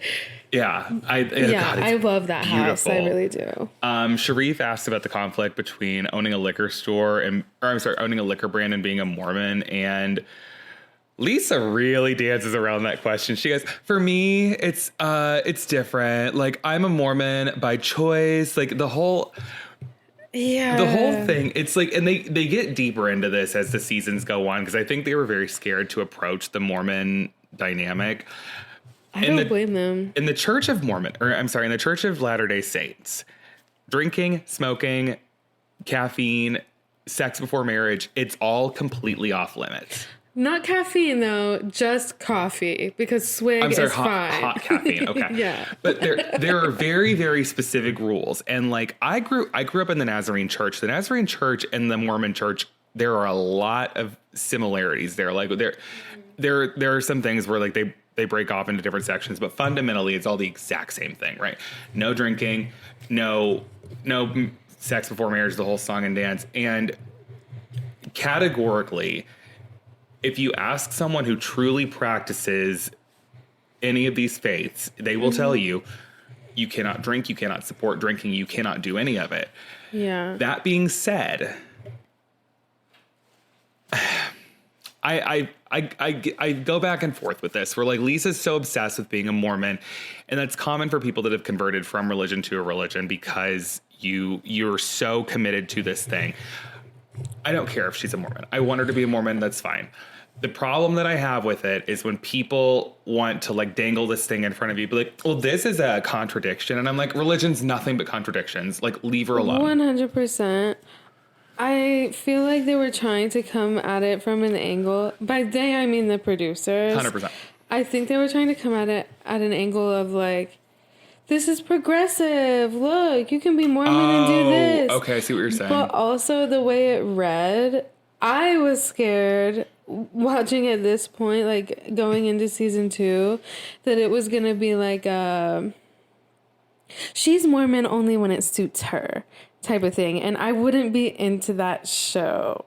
Yeah. God, I love that beautiful. house. I really do. Sharif asked about the conflict between owning a liquor owning a liquor brand and being a Mormon. And Lisa really dances around that question. She goes, for me, it's different. Like, I'm a Mormon by choice. Like, the whole thing, it's like, and they get deeper into this as the seasons go on, because I think they were very scared to approach the Mormon dynamic. I don't blame them. In the Church of in the Church of Latter-day Saints, drinking, smoking, caffeine, sex before marriage, it's all completely off limits. Not caffeine, though, just coffee, because swig is fine. Hot caffeine, okay. Yeah. But there are very, very specific rules. And, like, I grew up in the Nazarene Church. The Nazarene Church and the Mormon Church, there are a lot of similarities there. Like, there are some things where, like, they break off into different sections, but fundamentally it's all the exact same thing, right? No drinking, no sex before marriage, the whole song and dance. And categorically, if you ask someone who truly practices any of these faiths, they will tell you, you cannot drink, you cannot support drinking, you cannot do any of it. Yeah. That being said, I go back and forth with this. Where, like, Lisa's so obsessed with being a Mormon, and that's common for people that have converted from religion to a religion because you're so committed to this thing. I don't care if she's a Mormon. I want her to be a Mormon. That's fine. The problem that I have with it is when people want to, like, dangle this thing in front of you, be like, well, this is a contradiction. And I'm like, religion's nothing but contradictions. Like, leave her alone. 100%. I feel like they were trying to come at it from an angle. By they, I mean the producers. 100%. I think they were trying to come at it at an angle of like, this is progressive. Look, you can be Mormon and do this. Okay, I see what you're saying. But also the way it read, I was scared watching at this point, like going into season 2, that it was gonna be like she's Mormon only when it suits her type of thing, and I wouldn't be into that show.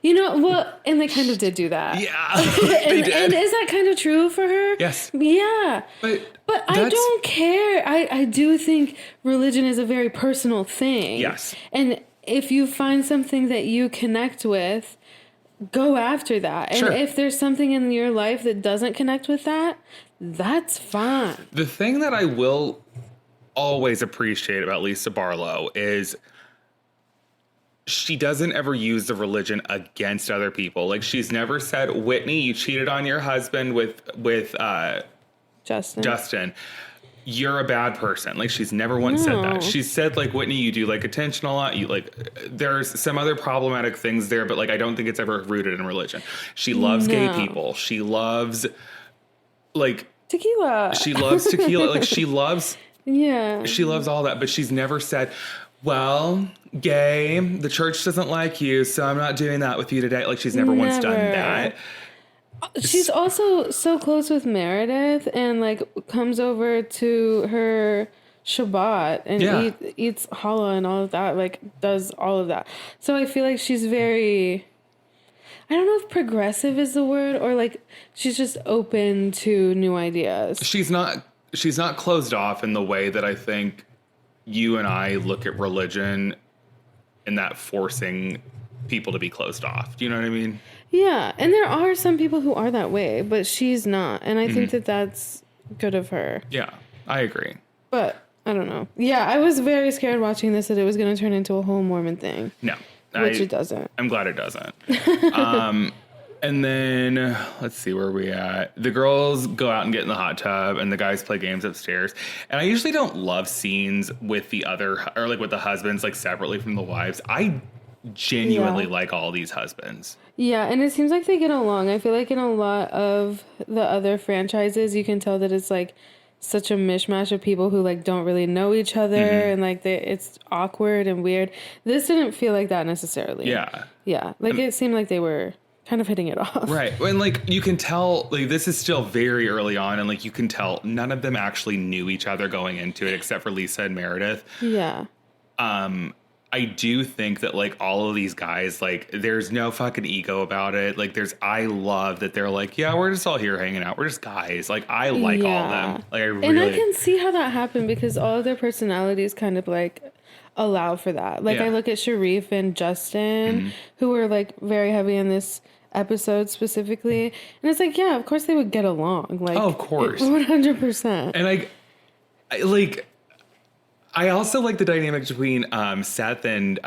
You know, well, and they kind of did do that. Yeah, they did. And is that kind of true for her? Yes. Yeah. But I that's- don't care. I do think religion is a very personal thing. Yes. And if you find something that you connect with, go after that. And Sure. if there's something in your life that doesn't connect with that, that's fine. The thing that I will always appreciate about Lisa Barlow is she doesn't ever use the religion against other people. Like, she's never said, Whitney, you cheated on your husband with Justin. You're a bad person. Like, she's never once said that. She's said, like, Whitney, you do like attention a lot. You like, there's some other problematic things there, but like, I don't think it's ever rooted in religion. She loves gay people. She loves like tequila. She loves tequila. Like, she loves all that, but she's never said, well, gay, the church doesn't like you, so I'm not doing that with you today. Like, she's never once done that. She's also so close with Meredith and like comes over to her Shabbat and eats challah and all of that, like does all of that. So I feel like she's very, I don't know if progressive is the word, or like she's just open to new ideas. She's not Closed off in the way that I think you and I look at religion, and that forcing people to be closed off. Do you know what I mean? Yeah, and there are some people who are that way, but she's not, and I think that that's good of her. Yeah, I agree. But I don't know. Yeah, I was very scared watching this that it was going to turn into a whole Mormon thing. No, which it doesn't. I'm glad it doesn't. And then let's see where we at. The girls go out and get in the hot tub, and the guys play games upstairs. And I usually don't love scenes with the husbands like separately from the wives. I genuinely like all these husbands. Yeah, and it seems like they get along. I feel like in a lot of the other franchises, you can tell that it's like such a mishmash of people who like don't really know each other, and like it's awkward and weird. This didn't feel like that necessarily. Yeah, like it seemed like they were kind of hitting it off. Right. And like you can tell, like, this is still very early on, and like you can tell none of them actually knew each other going into it except for Lisa and Meredith. Yeah. I do think that like all of these guys, like, there's no fucking ego about it. Like, I love that they're like, yeah, we're just all here hanging out. We're just guys. Like, I like all of them. Like, and I can see how that happened because all of their personalities kind of like allow for that. Like, I look at Sharif and Justin, who were like very heavy in this episode specifically, and it's like, yeah, of course they would get along. Like, of course, 100%. And I also like the dynamic between Seth and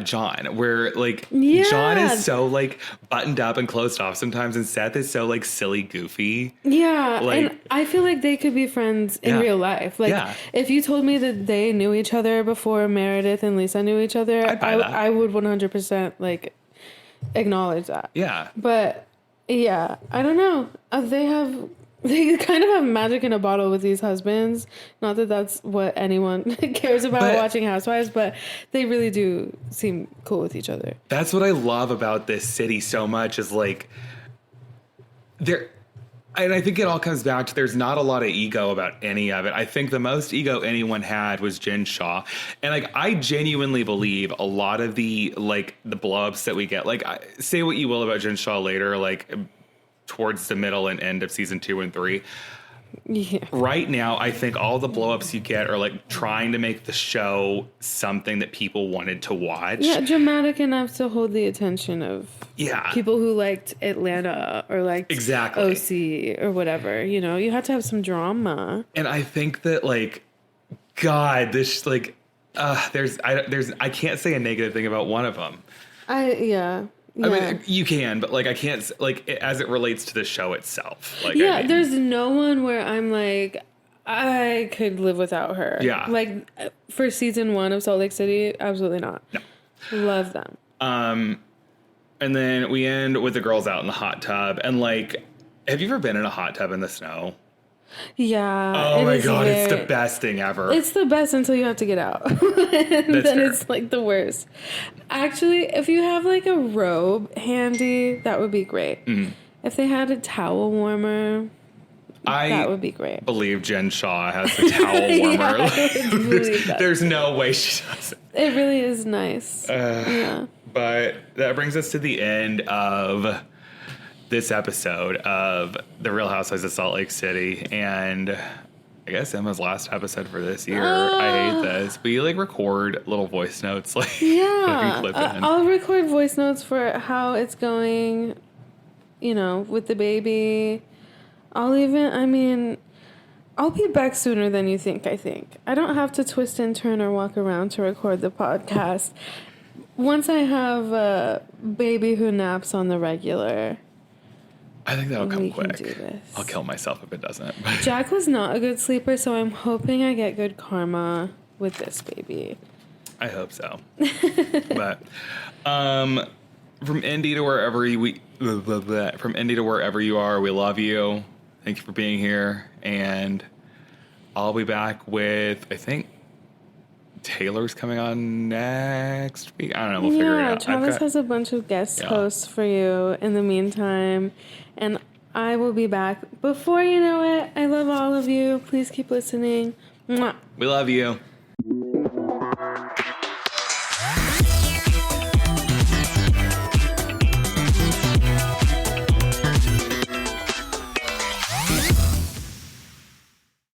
John, where like John is so like buttoned up and closed off sometimes, and Seth is so like silly, goofy. Yeah, like, and I feel like they could be friends in real life. Like, if you told me that they knew each other before Meredith and Lisa knew each other, I would 100% like acknowledge that. Yeah, but yeah, I don't know. They kind of have magic in a bottle with these husbands. Not that that's what anyone cares about watching Housewives, but they really do seem cool with each other. That's what I love about this city so much is like and I think it all comes back to there's not a lot of ego about any of it. I think the most ego anyone had was Jen Shaw. And like, I genuinely believe a lot of the blow-ups that we get, like, say what you will about Jen Shaw later, like towards the middle and end of season 2 and 3. Yeah. Right now, I think all the blow-ups you get are like trying to make the show something that people wanted to watch. Yeah, dramatic enough to hold the attention of people who liked Atlanta or liked OC or whatever. You know, you had to have some drama. And I think that like, God, this like, I can't say a negative thing about one of them. I mean, you can, but like, I can't, like, as it relates to the show itself. Like, there's no one where I'm like, I could live without her. Yeah. Like, for season 1 of Salt Lake City, absolutely not. No. Love them. And then we end with the girls out in the hot tub, and like, Have you ever been in a hot tub in the snow? Yeah. Oh my God, it's the best thing ever. It's the best until you have to get out. And That's then fair. it's like the worst. Actually, if you have like a robe handy, that would be great. If they had a towel warmer, that would be great. I believe Jen Shaw has the towel warmer. I would believe that. There's no way she doesn't. It really is nice. Yeah. But that brings us to the end of this episode of The Real Housewives of Salt Lake City. And I guess Emma's last episode for this year. I hate this. But you like record little voice notes. Like, Yeah. clip in. I'll record voice notes for how it's going, with the baby. I'll be back sooner than you think, I think. I don't have to twist and turn or walk around to record the podcast. Once I have a baby who naps on the regular, I think that'll come we quick. can do this. I'll kill myself if it doesn't. Jack was not a good sleeper, so I'm hoping I get good karma with this baby. I hope so. But from Indy to wherever you are, we love you. Thank you for being here, and I'll be back with, I think, Taylor's coming on next week. I don't know. We'll figure it out. Travis has a bunch of guest hosts for you in the meantime, and I will be back before you know it. I love all of you. Please keep listening. Mwah. We love you.